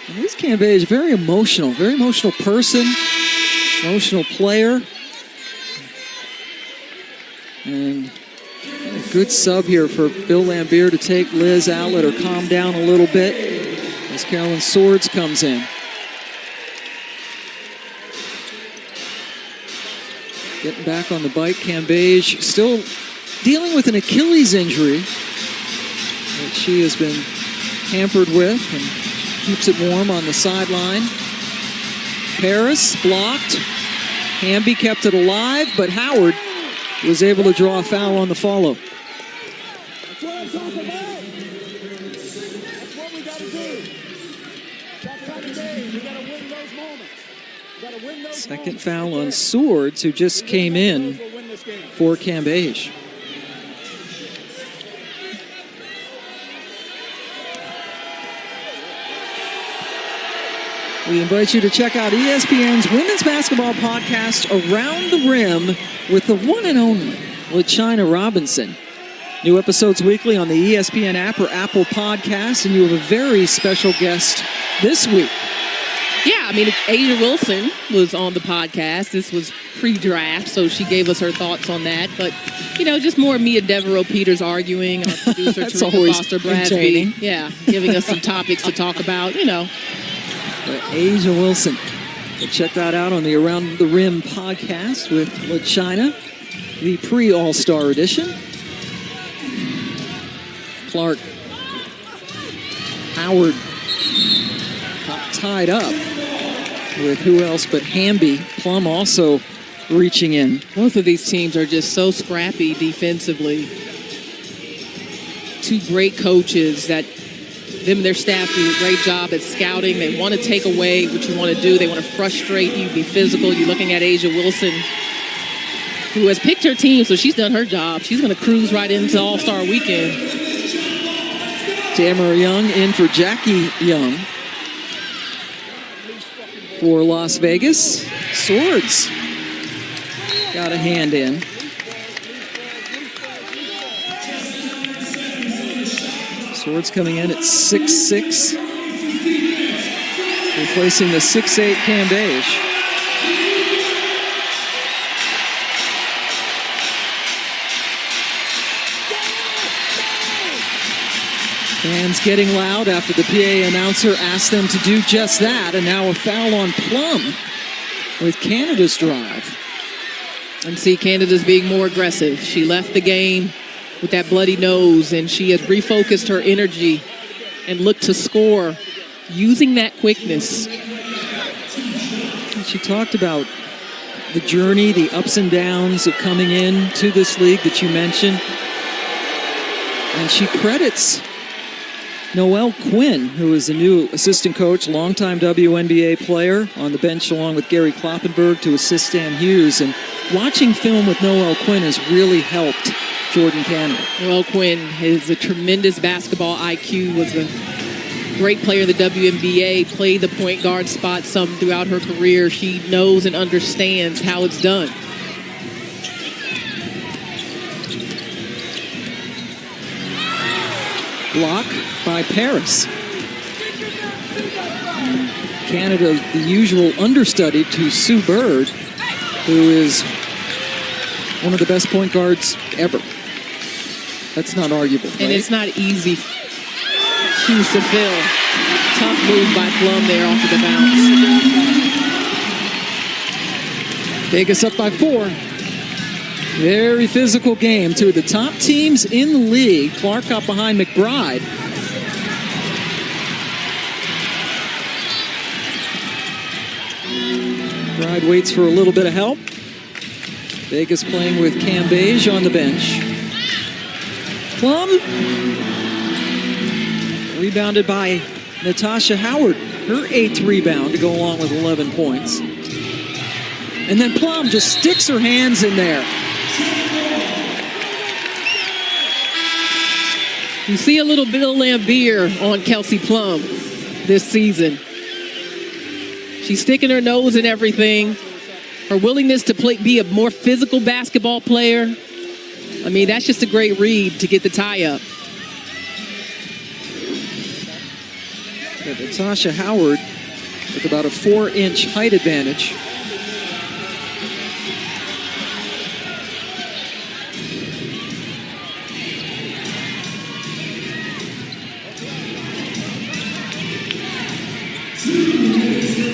And this Cambage, very emotional person, emotional player. And a good sub here for Bill Lambier to take Liz out, let her calm down a little bit as Carolyn Swords comes in. Getting back on the bike, Cambage still dealing with an Achilles injury that she has been hampered with and keeps it warm on the sideline. Paris blocked. Hamby kept it alive, but Howard was able to draw a foul on the follow. That's what I'm talking about. That's what we got to do. That kind of game, we got to win those moments. We got to win those Second foul on Swords, who just came in for Cambage. We invite you to check out ESPN's women's basketball podcast, Around the Rim, with the one and only LaChina Robinson. New episodes weekly on the ESPN app or Apple Podcasts, and you have a very special guest this week. Yeah, I mean, A'ja Wilson was on the podcast. This was pre-draft, so she gave us her thoughts on that. But, you know, just more me and Devereaux Peters arguing, our producer, That's Teresa always Foster Brasby. entertaining. Yeah, giving us some topics to talk about, you know. A'ja Wilson. So check that out on the Around the Rim podcast with LaChina, the pre-All-Star edition. Clark Howard tied up with who else but Hamby. Plum also reaching in. Both of these teams are just so scrappy defensively. Two great coaches that them and their staff do a great job at scouting. They want to take away what you want to do. They want to frustrate you, be physical. You're looking at Asia Wilson, who has picked her team, so she's done her job. She's going to cruise right into All-Star Weekend. Tamara Young in for Jackie Young. For Las Vegas, Swords got a hand in. Swords coming in at 6'6", replacing the 6'8" Cam Beige. Fans getting loud after the PA announcer asked them to do just that, and now a foul on Plum with Canada's drive. And see, Canada's being more aggressive. She left the game with that bloody nose, and she has refocused her energy and looked to score using that quickness. She talked about the journey, the ups and downs of coming in to this league that you mentioned. And she credits Noelle Quinn, who is the new assistant coach, longtime WNBA player, on the bench along with Gary Kloppenberg to assist Stan Hughes. And watching film with Noelle Quinn has really helped Jordan Canada. Noelle Quinn has a tremendous basketball IQ, was a great player in the WNBA, played the point guard spot some throughout her career. She knows and understands how it's done. Block by Paris. Canada, the usual understudy to Sue Bird, who is one of the best point guards ever. That's not arguable, right? And it's not easy shoes to fill. Tough move by Plum there off of the bounce. Vegas up by 4. Very physical game. Two of the top teams in the league. Clark up behind McBride. McBride waits for a little bit of help. Vegas playing with Cam Beige on the bench. Plum rebounded by Natasha Howard. Her 8th rebound to go along with 11 points. And then Plum just sticks her hands in there. You see a little Bill Lambier on Kelsey Plum this season. She's sticking her nose in everything. Her willingness to be a more physical basketball player. I mean, that's just a great read to get the tie up. Natasha Howard with about a 4-inch height advantage.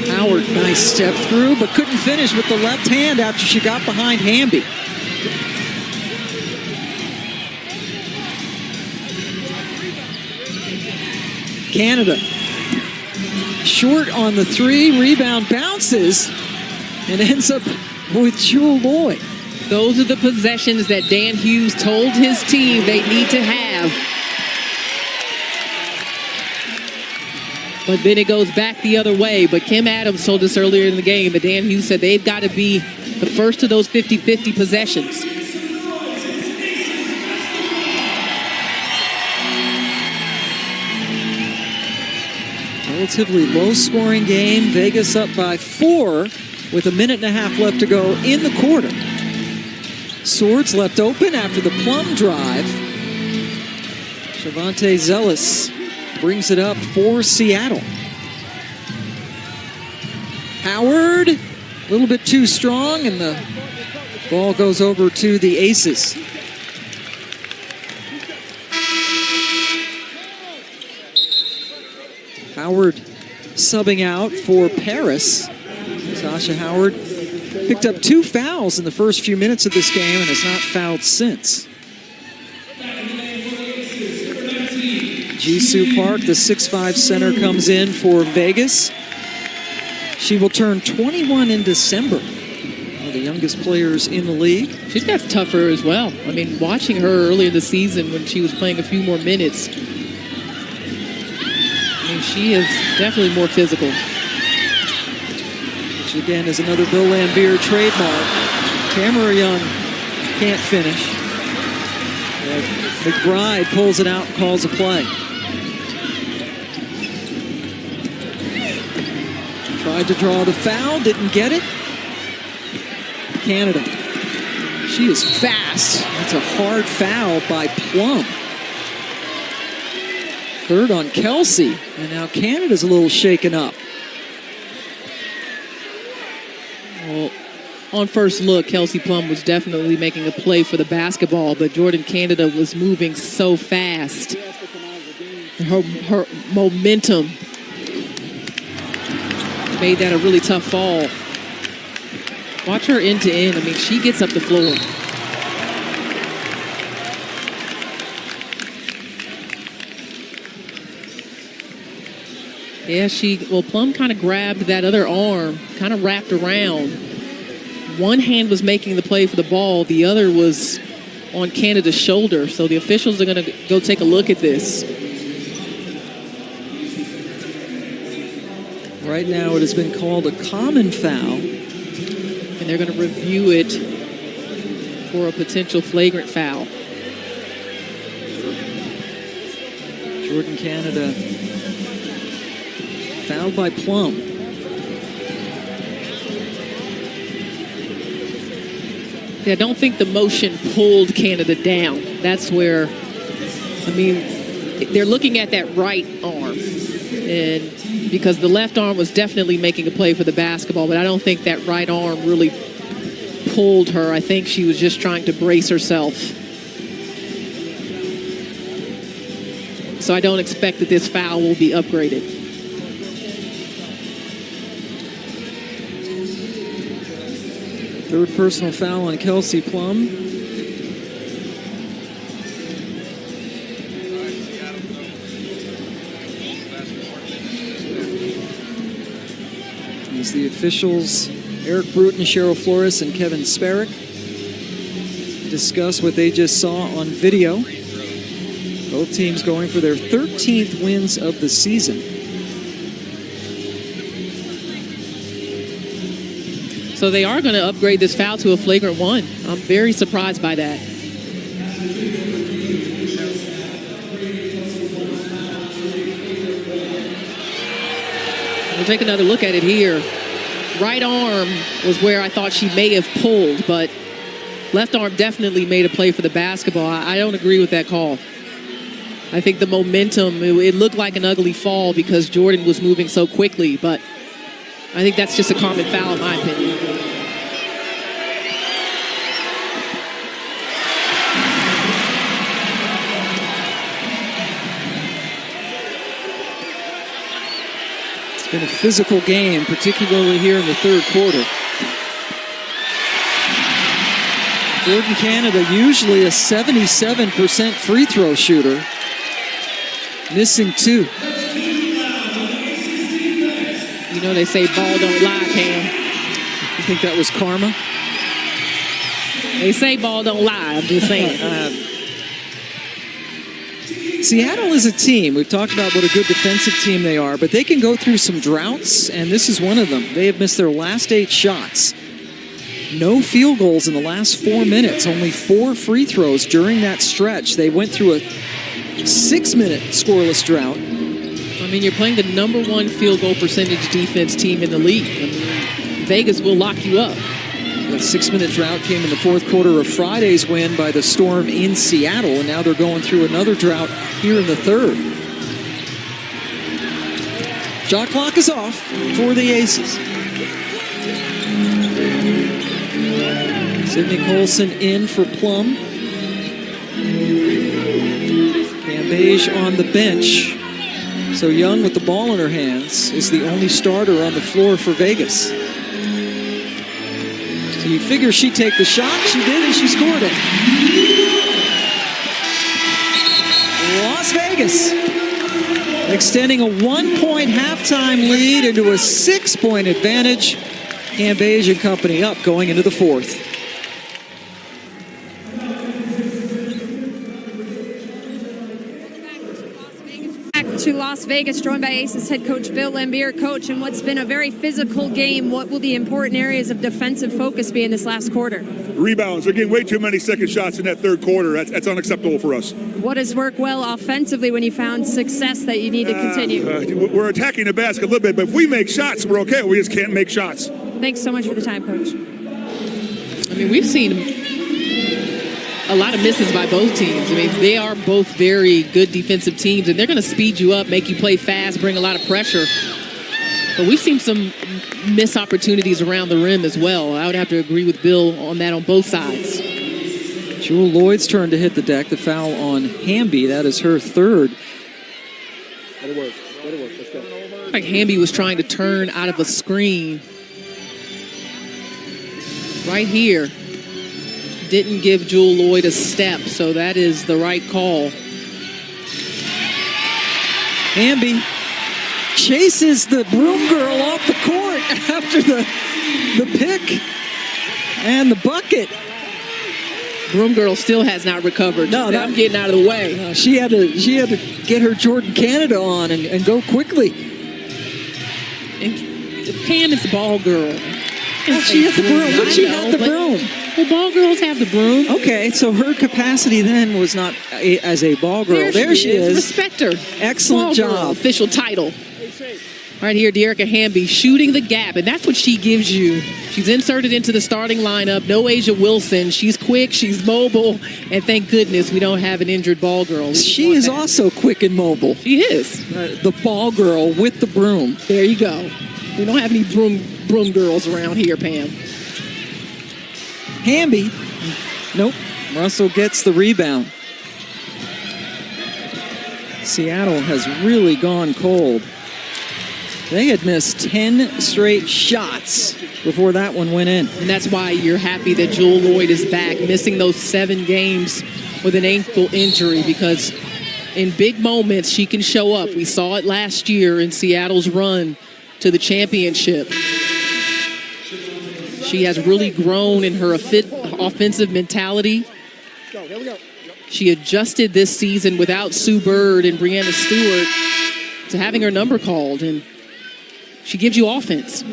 Howard, nice step through, but couldn't finish with the left hand after she got behind Hamby. Canada short on the 3, rebound bounces and ends up with Jewel Loyd. Those are the possessions that Dan Hughes told his team they need to have. But then it goes back the other way. But Kim Adams told us earlier in the game that Dan Hughes said they've got to be the first of those 50-50 possessions. Relatively low-scoring game. Vegas up by 4 with 1.5 minutes left to go in the quarter. Swords left open after the Plum drive. Shavante Zealous brings it up for Seattle. Howard, a little bit too strong, and the ball goes over to the Aces. Howard subbing out for Paris. Sasha Howard picked up 2 fouls in the first few minutes of this game and has not fouled since. Jisoo Park, the 6'5" center, comes in for Vegas. She will turn 21 in December. One of the youngest players in the league. She's got tougher as well. I mean, watching her earlier this season when she was playing a few more minutes, I mean, she is definitely more physical. Which again is another Bill Laimbeer trademark. Tamara Young can't finish. McBride pulls it out and calls a play. Tried to draw the foul, didn't get it. Canada. She is fast. That's a hard foul by Plum. Third on Kelsey. And now Canada's a little shaken up. Well, on first look, Kelsey Plum was definitely making a play for the basketball, but Jordan Canada was moving so fast. Her momentum made that a really tough fall. Watch her end to end. I mean, she gets up the floor. Yeah, Plum kind of grabbed that other arm, kind of wrapped around. One hand was making the play for the ball. The other was on Canada's shoulder. So the officials are going to go take a look at this. Right now it has been called a common foul. And they're going to review it for a potential flagrant foul. Jordan Canada fouled by Plum. Yeah, I don't think the motion pulled Canada down. That's where, I mean, they're looking at that right arm. And because the left arm was definitely making a play for the basketball, but I don't think that right arm really pulled her. I think she was just trying to brace herself. So I don't expect that this foul will be upgraded. Third personal foul on Kelsey Plum. As the officials, Eric Bruton, Cheryl Flores, and Kevin Sparrick, discuss what they just saw on video. Both teams going for their 13th wins of the season. So they are going to upgrade this foul to a flagrant one. I'm very surprised by that. We'll take another look at it here. Right arm was where I thought she may have pulled, but left arm definitely made a play for the basketball. I don't agree with that call. I think the momentum, it looked like an ugly fall because Jordan was moving so quickly, but I think that's just a common foul in my opinion. It's been a physical game, particularly here in the third quarter. Jordan Canada, usually a 77% free throw shooter, missing 2. You know they say ball don't lie, Cam. You think that was karma? They say ball don't lie, I'm just saying. Seattle is a team. We've talked about what a good defensive team they are, but they can go through some droughts, and this is one of them. They have missed their last 8 shots. No field goals in the last 4 minutes. Only 4 free throws during that stretch. They went through a 6-minute scoreless drought. I mean, you're playing the #1 field goal percentage defense team in the league. I mean, Vegas will lock you up. That 6-minute drought came in the fourth quarter of Friday's win by the Storm in Seattle, and now they're going through another drought here in the third. Shot clock is off for the Aces. Sydney Colson in for Plum. Cambage on the bench. So Young, with the ball in her hands, is the only starter on the floor for Vegas. So you figure she'd take the shot. She did, and she scored it. Las Vegas extending a 1-point halftime lead into a 6-point advantage. Cambage and company up going into the fourth. Back to Las Vegas, joined by Aces head coach Bill Laimbeer. Coach, in what's been a very physical game, what will the important areas of defensive focus be in this last quarter? Rebounds. They're getting way too many second shots in that third quarter. That's unacceptable for us. What has worked well offensively when you found success that you need to continue? We're attacking the basket a little bit, but if we make shots, we're okay. We just can't make shots. Thanks so much for the time, Coach. I mean, we've seen a lot of misses by both teams. I mean, they are both very good defensive teams, and they're going to speed you up, make you play fast, bring a lot of pressure. But we've seen some missed opportunities around the rim as well. I would have to agree with Bill on that on both sides. Jewel Lloyd's turn to hit the deck. The foul on Hamby. That is her third. Let it work. Let it work. Let's go. Like Hamby was trying to turn out of a screen right here. Didn't give Jewel Lloyd a step, so that is the right call. Hamby chases the broom girl off the court after the pick and the bucket. Broom girl still has not recovered. No, I'm getting out of the way. She had to get her Jordan Canada on and go quickly. And Pam is the ball girl. Oh, she had the broom. But she had the broom. Well, ball girls have the broom. Okay, so her capacity then was not as a ball girl. There she is. Respect her. Excellent ball job. Girl, official title. Right here, Dearica Hamby shooting the gap, and that's what she gives you. She's inserted into the starting lineup. No Asia Wilson. She's quick, she's mobile, and thank goodness we don't have an injured ball girl. She is also quick and mobile. She is. The ball girl with the broom. There you go. We don't have any broom girls around here, Pam. Hamby. Nope. Russell gets the rebound. Seattle has really gone cold. They had missed 10 straight shots before that one went in. And that's why you're happy that Jewel Lloyd is back, missing those 7 games with an ankle injury, because in big moments she can show up. We saw it last year in Seattle's run to the championship. She has really grown in her offensive mentality. She adjusted this season without Sue Bird and Breanna Stewart to having her number called, and she gives you offense.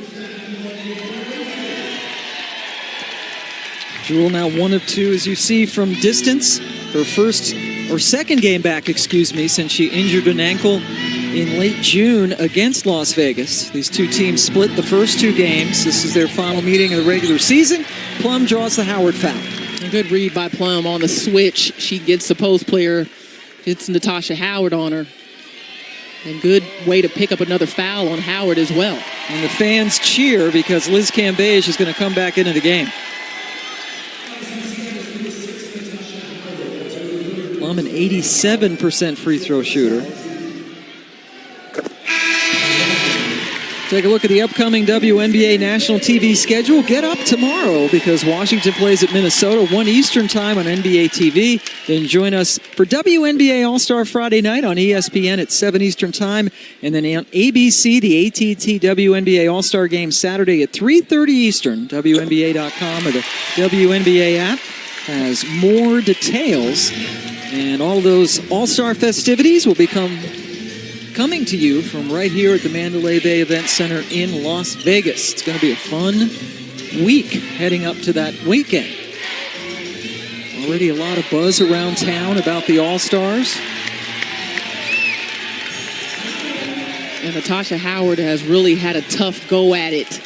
Jewel now 1 of 2, as you see from distance. Her second game back, since she injured an ankle in late June against Las Vegas. These two teams split the first 2 games. This is their final meeting of the regular season. Plum draws the Howard foul. A good read by Plum on the switch. She gets the post player, gets Natasha Howard on her. And good way to pick up another foul on Howard as well. And the fans cheer because Liz Cambage is going to come back into the game. Plum, an 87% free throw shooter. Take a look at the upcoming WNBA national TV schedule. Get up tomorrow because Washington plays at Minnesota, 1 Eastern time on NBA TV. Then join us for WNBA All-Star Friday night on ESPN at 7 Eastern time. And then on ABC, the AT&T WNBA All-Star Game Saturday at 3:30 Eastern. WNBA.com or the WNBA app has more details. And all those All-Star festivities will coming to you from right here at the Mandalay Bay Event Center in Las Vegas. It's going to be a fun week heading up to that weekend. Already a lot of buzz around town about the All-Stars. And Natasha Howard has really had a tough go at it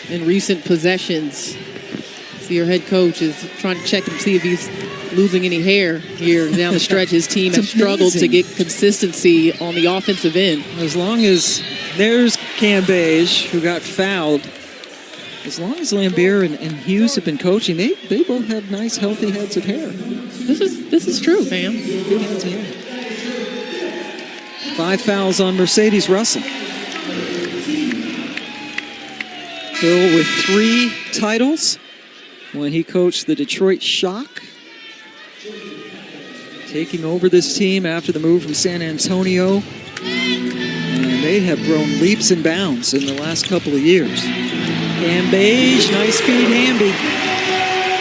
in recent possessions. See, your head coach is trying to check and see if he's losing any hair here down the stretch. His team has struggled to get consistency on the offensive end. As long as there's Cambage, who got fouled, as long as Laimbeer and Hughes have been coaching, they both have nice, healthy heads of hair. This is true, man. Good heads of hair. 5 fouls on Mercedes Russell. Bill with 3 titles when he coached the Detroit Shock. Taking over this team after the move from San Antonio And they have grown leaps and bounds in the last couple of years. Cambage, nice feed, Hamby.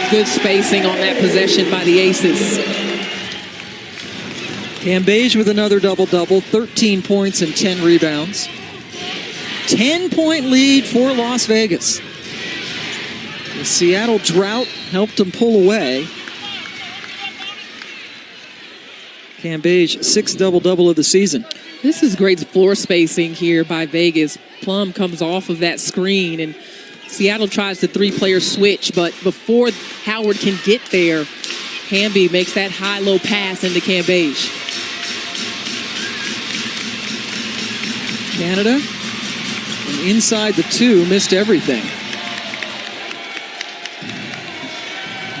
Good spacing on that possession by the Aces. Cambage with another double-double, 13 points and 10 rebounds. 10-point lead for Las Vegas. The Seattle drought helped them pull away. Cambage, 6th double-double of the season. This is great floor spacing here by Vegas. Plum comes off of that screen, and Seattle tries the three-player switch, but before Howard can get there, Hamby makes that high-low pass into Cambage. Canada, from inside the 2, missed everything.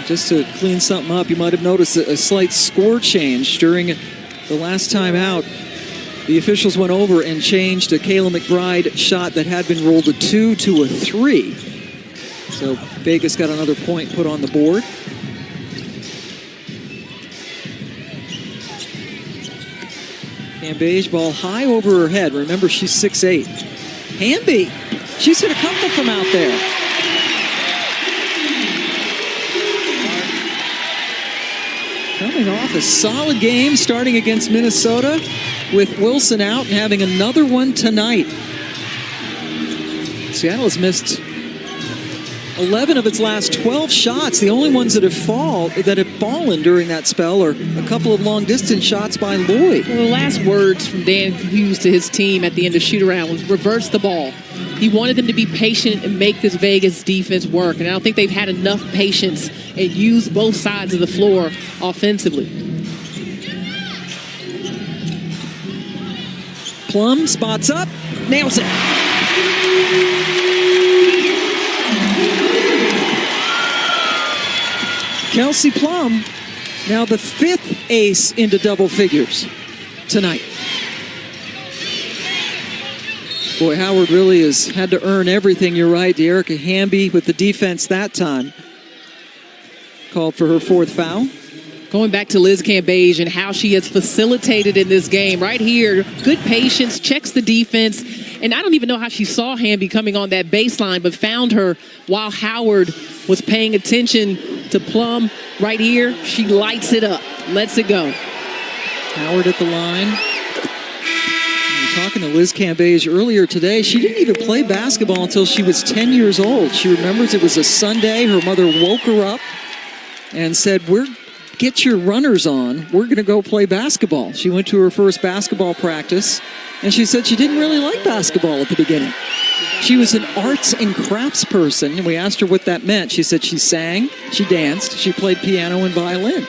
Just to clean something up, you might have noticed a slight score change during the last time out. The officials went over and changed a Kayla McBride shot that had been rolled a 2 to a 3. So Vegas got another point put on the board. Cambage, ball high over her head. Remember, she's 6'8". Hamby, she's hit a couple from out there. Coming off a solid game starting against Minnesota with Wilson out and having another one tonight. Seattle has missed 11 of its last 12 shots. The only ones that have fallen during that spell are a couple of long-distance shots by Lloyd. Well, the last words from Dan Hughes to his team at the end of shoot-around was reverse the ball. He wanted them to be patient and make this Vegas defense work, and I don't think they've had enough patience and use both sides of the floor offensively. Plum spots up, nails it. Kelsey Plum, now the 5th ace into double figures tonight. Boy, Howard really has had to earn everything. You're right. De'Erica Hamby with the defense that time. Called for her 4th foul. Going back to Liz Cambage and how she has facilitated in this game. Right here, good patience, checks the defense. And I don't even know how she saw Hamby coming on that baseline, but found her while Howard was paying attention to Plum. Right here, she lights it up, lets it go. Howard at the line. Talking to Liz Cambage earlier today, she didn't even play basketball until she was 10 years old. She remembers it was a Sunday. Her mother woke her up and said, get your runners on. We're going to go play basketball. She went to her first basketball practice, and she said she didn't really like basketball at the beginning. She was an arts and crafts person, and we asked her what that meant. She said she sang, she danced, she played piano and violin.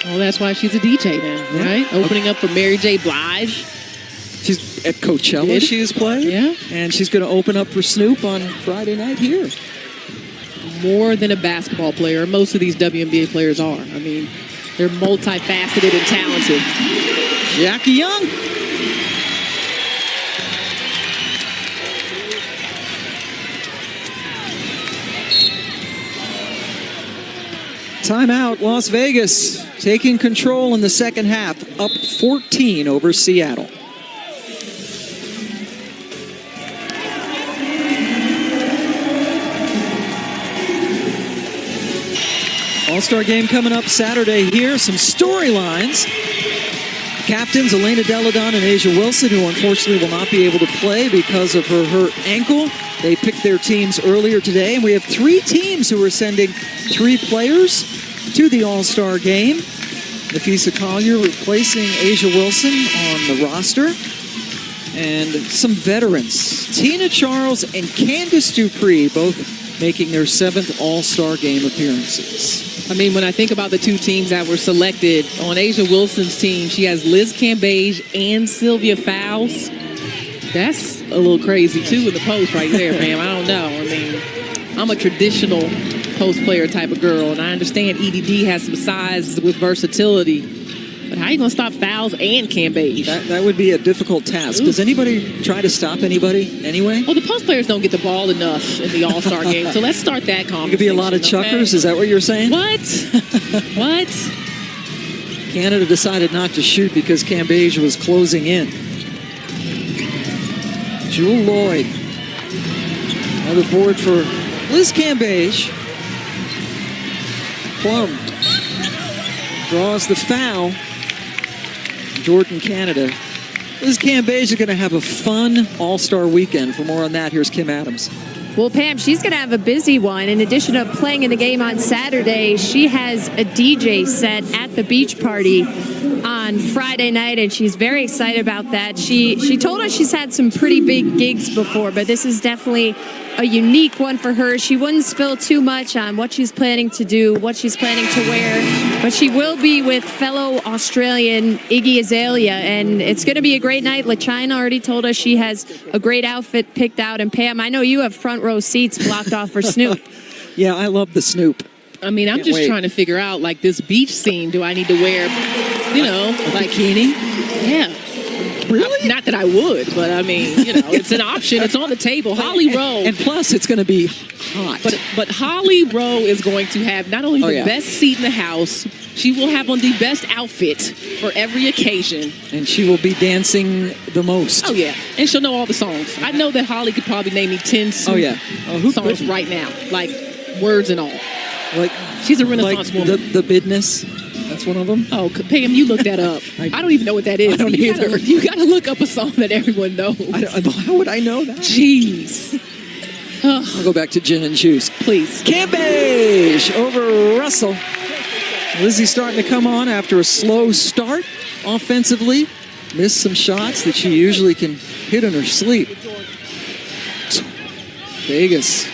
Well, that's why she's a DJ now, right? Opening up for Mary J. Blige. She's at Coachella, she is playing. Yeah. And she's going to open up for Snoop on Friday night here. More than a basketball player. Most of these WNBA players are. I mean, they're multifaceted and talented. Jackie Young. Timeout, Las Vegas taking control in the second half, up 14 over Seattle. All-Star game coming up Saturday here. Some storylines. Captains Elena Delle Donne and A'ja Wilson, who unfortunately will not be able to play because of her hurt ankle. They picked their teams earlier today, and we have 3 teams who are sending 3 players to the All-Star game. Nafisa Collier replacing A'ja Wilson on the roster. And some veterans, Tina Charles and Candice Dupree, both making their 7th All-Star game appearances. I mean, when I think about the 2 teams that were selected, on A'ja Wilson's team, she has Liz Cambage and Sylvia Fowles. That's a little crazy, too, in the post right there, ma'am. I don't know. I mean, I'm a traditional post player type of girl, and I understand EDD has some size with versatility. But how are you going to stop Fowles and Cambage? That would be a difficult task. Oof. Does anybody try to stop anybody anyway? Well, the post players don't get the ball enough in the All-Star game, so let's start that conversation. It could be a lot of chuckers. Okay? Is that what you're saying? What? What? Canada decided not to shoot because Cambage was closing in. Jewel Lloyd. Another board for Liz Cambage. Plum draws the foul. Jordan Canada. Liz Cambage is going to have a fun All-Star weekend. For more on that, here's Kim Adams. Well, Pam, she's going to have a busy one. In addition to playing in the game on Saturday, she has a DJ set at the beach party on Friday night, and she's very excited about that. She told us she's had some pretty big gigs before, but this is definitely a unique one for her. She wouldn't spill too much on what she's planning to do, what she's planning to wear, but she will be with fellow Australian Iggy Azalea, and it's going to be a great night. LaChina already told us she has a great outfit picked out, and Pam, I know you have front row seats blocked off for Snoop. Yeah, I love the Snoop. I mean, I'm just trying to figure out, like, this beach scene. Do I need to wear, you know, like bikini? Yeah. Really? Not that I would, but I mean, you know, it's an option. It's on the table. Holly Rowe. And plus, it's going to be hot. But Holly Rowe is going to have not only the best seat in the house, she will have on the best outfit for every occasion. And she will be dancing the most. Oh, yeah. And she'll know all the songs. I know that Holly could probably name me 10 songs right now, like words and all. Like she's a Renaissance woman. The Business. That's one of them. Oh, Pam, you look that up. I don't even know what that is. I don't either. You got to look up a song that everyone knows. How would I know that? Jeez. I'll go back to gin and juice. Please. Cambage over Russell. Lizzie starting to come on after a slow start offensively. Missed some shots that she usually can hit in her sleep. Vegas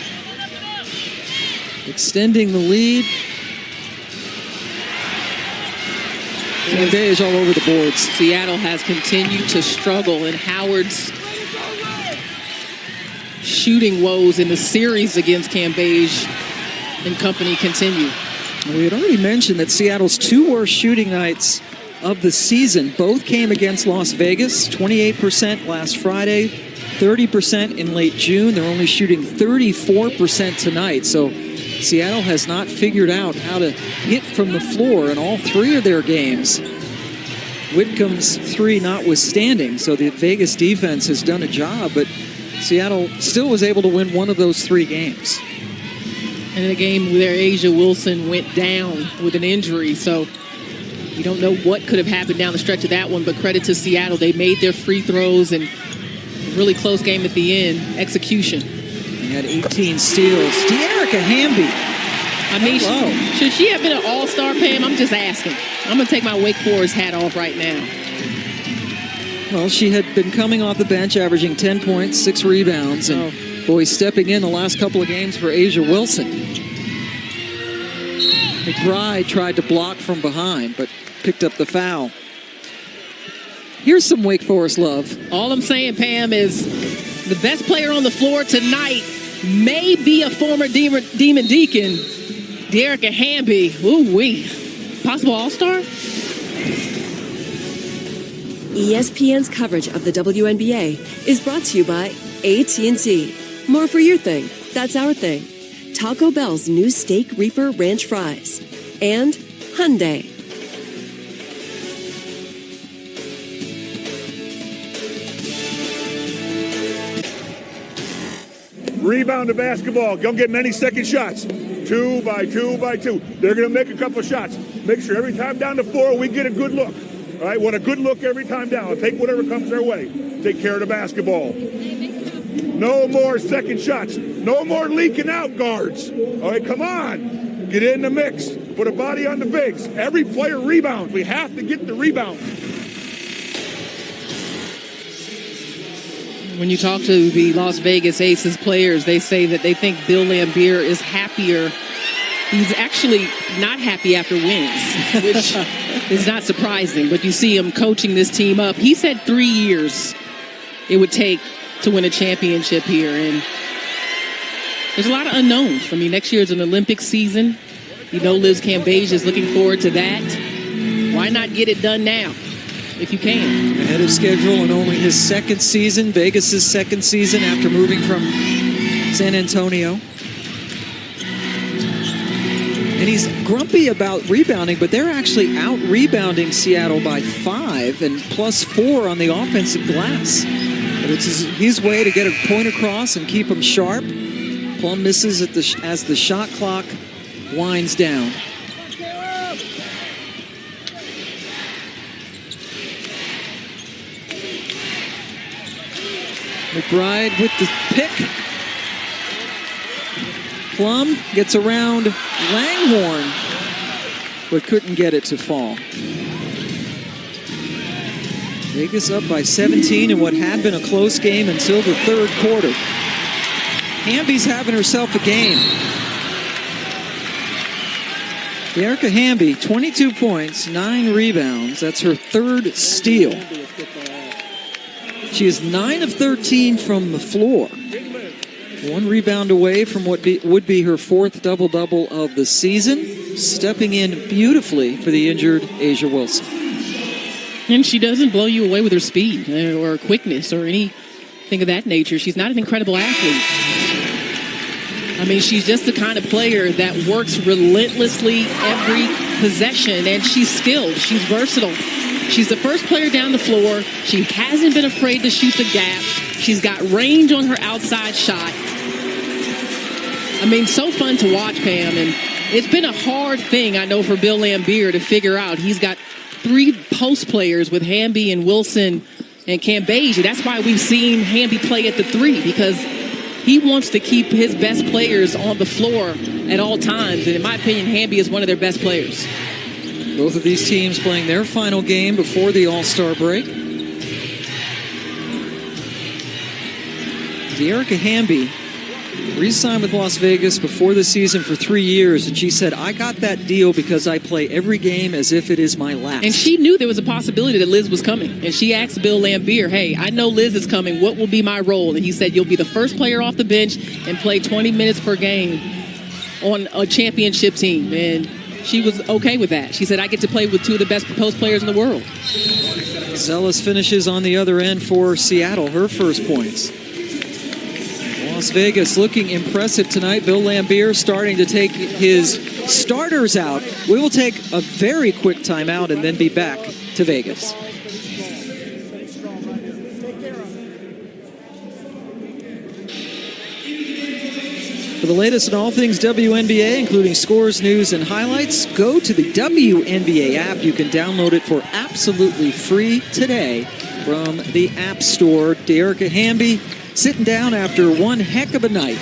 extending the lead. Cambage all over the boards. Seattle has continued to struggle, and Howard's shooting woes in the series against Cambage and company continue. We had already mentioned that Seattle's two worst shooting nights of the season both came against Las Vegas. 28% last Friday, 30% in late June. They're only shooting 34% tonight. So Seattle has not figured out how to hit from the floor in all three of their games. Whitcomb's three notwithstanding. So the Vegas defense has done a job, but Seattle still was able to win one of those three games. And in a game where Asia Wilson went down with an injury, so you don't know what could have happened down the stretch of that one, but credit to Seattle. They made their free throws, and a really close game at the end. Execution. He had 18 steals. De'Erica Hamby. I mean, should she have been an all-star, Pam? I'm just asking. I'm going to take my Wake Forest hat off right now. Well, she had been coming off the bench, averaging 10 points, 6 rebounds, and boy, stepping in the last couple of games for Asia Wilson. McBride tried to block from behind, but picked up the foul. Here's some Wake Forest love. All I'm saying, Pam, is the best player on the floor tonight may be a former Demon Deacon, De'Erica Hamby. Ooh-wee. Possible all-star? ESPN's coverage of the WNBA is brought to you by AT&T. More for your thing. That's our thing. Taco Bell's new Steak Reaper Ranch Fries. And Hyundai. Rebound to basketball. Don't get many second shots. 2 by 2 by 2. They're going to make a couple of shots. Make sure every time down the floor we get a good look. All right, want a good look every time down. Take whatever comes their way. Take care of the basketball. No more second shots. No more leaking out guards. All right, come on. Get in the mix. Put a body on the bigs. Every player rebounds. We have to get the rebound. When you talk to the Las Vegas Aces players, they say that they think Bill Laimbeer is happier. He's actually not happy after wins, which is not surprising. But you see him coaching this team up. He said 3 years it would take to win a championship here. And there's a lot of unknowns. I mean, next year is an Olympic season. You know Liz Cambage is looking forward to that. Why not get it done now if you can? Ahead of schedule and only his second season, Vegas' second season after moving from San Antonio. And he's grumpy about rebounding, but they're actually out-rebounding Seattle by 5 and +4 on the offensive glass. It's his way to get a point across and keep them sharp. Plum misses at as the shot clock winds down. McBride with the pick. Plum gets around Langhorne, but couldn't get it to fall. Vegas up by 17 in what had been a close game until the third quarter. Hamby's having herself a game. Dearica Hamby, 22 points, 9 rebounds. That's her third steal. She is 9 of 13 from the floor. 1 rebound away from what would be her 4th double-double of the season. Stepping in beautifully for the injured A'ja Wilson. And she doesn't blow you away with her speed or quickness or anything of that nature. She's not an incredible athlete. I mean, she's just the kind of player that works relentlessly every possession, and she's skilled. She's versatile. She's the first player down the floor. She hasn't been afraid to shoot the gap. She's got range on her outside shot. I mean, so fun to watch, Pam, and it's been a hard thing, I know, for Bill Laimbeer to figure out. He's got 3 post players with Hamby and Wilson and Cambasia. That's why we've seen Hamby play at the 3, because he wants to keep his best players on the floor at all times. And in my opinion, Hamby is one of their best players. Both of these teams playing their final game before the All-Star break. Dearica Hamby re-signed with Las Vegas before the season for 3 years, and she said, I got that deal because I play every game as if it is my last. And she knew there was a possibility that Liz was coming. And she asked Bill Laimbeer, hey, I know Liz is coming. What will be my role? And he said, you'll be the first player off the bench and play 20 minutes per game on a championship team. And she was okay with that. She said, I get to play with 2 of the best post players in the world. Zealous finishes on the other end for Seattle, her first points. Las Vegas looking impressive tonight. Bill Laimbeer starting to take his starters out. We will take a very quick timeout and then be back to Vegas. For the latest on all things WNBA, including scores, news, and highlights, go to the WNBA app. You can download it for absolutely free today from the App Store. Dearica Hamby sitting down after one heck of a night.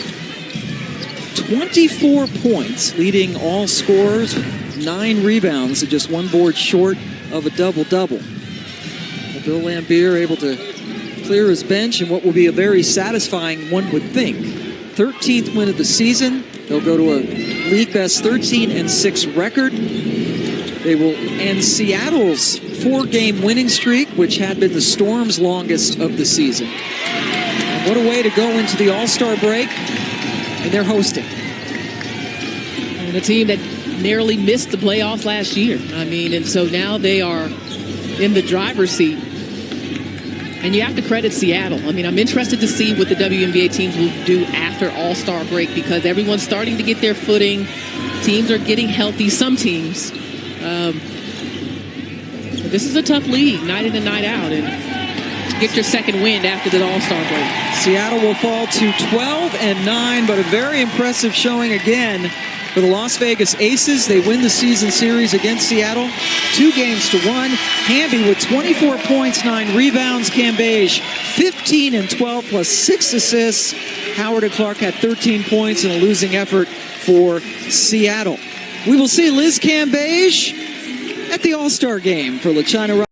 24 points, leading all scorers, 9 rebounds, and just 1 board short of a double-double. Bill Laimbeer able to clear his bench in what will be a very satisfying, one would think, 13th win of the season. They'll go to a league-best 13-6 record. They will end Seattle's 4-game winning streak, which had been the Storm's longest of the season. What a way to go into the All-Star break, and they're hosting. And a team that narrowly missed the playoffs last year. I mean, and so now they are in the driver's seat. And you have to credit Seattle. I mean, I'm interested to see what the WNBA teams will do after All-Star break, because everyone's starting to get their footing. Teams are getting healthy, some teams. This is a tough league, night in and night out. And get your second wind after the All-Star break. Seattle will fall to 12-9, but a very impressive showing again for the Las Vegas Aces. They win the season series against Seattle, 2-1. Hamby with 24 points, 9 rebounds. Cambasia 15-12 plus 6 assists. Howard and Clark had 13 points in a losing effort for Seattle. We will see Liz Cambasia at the All-Star game for LaChina.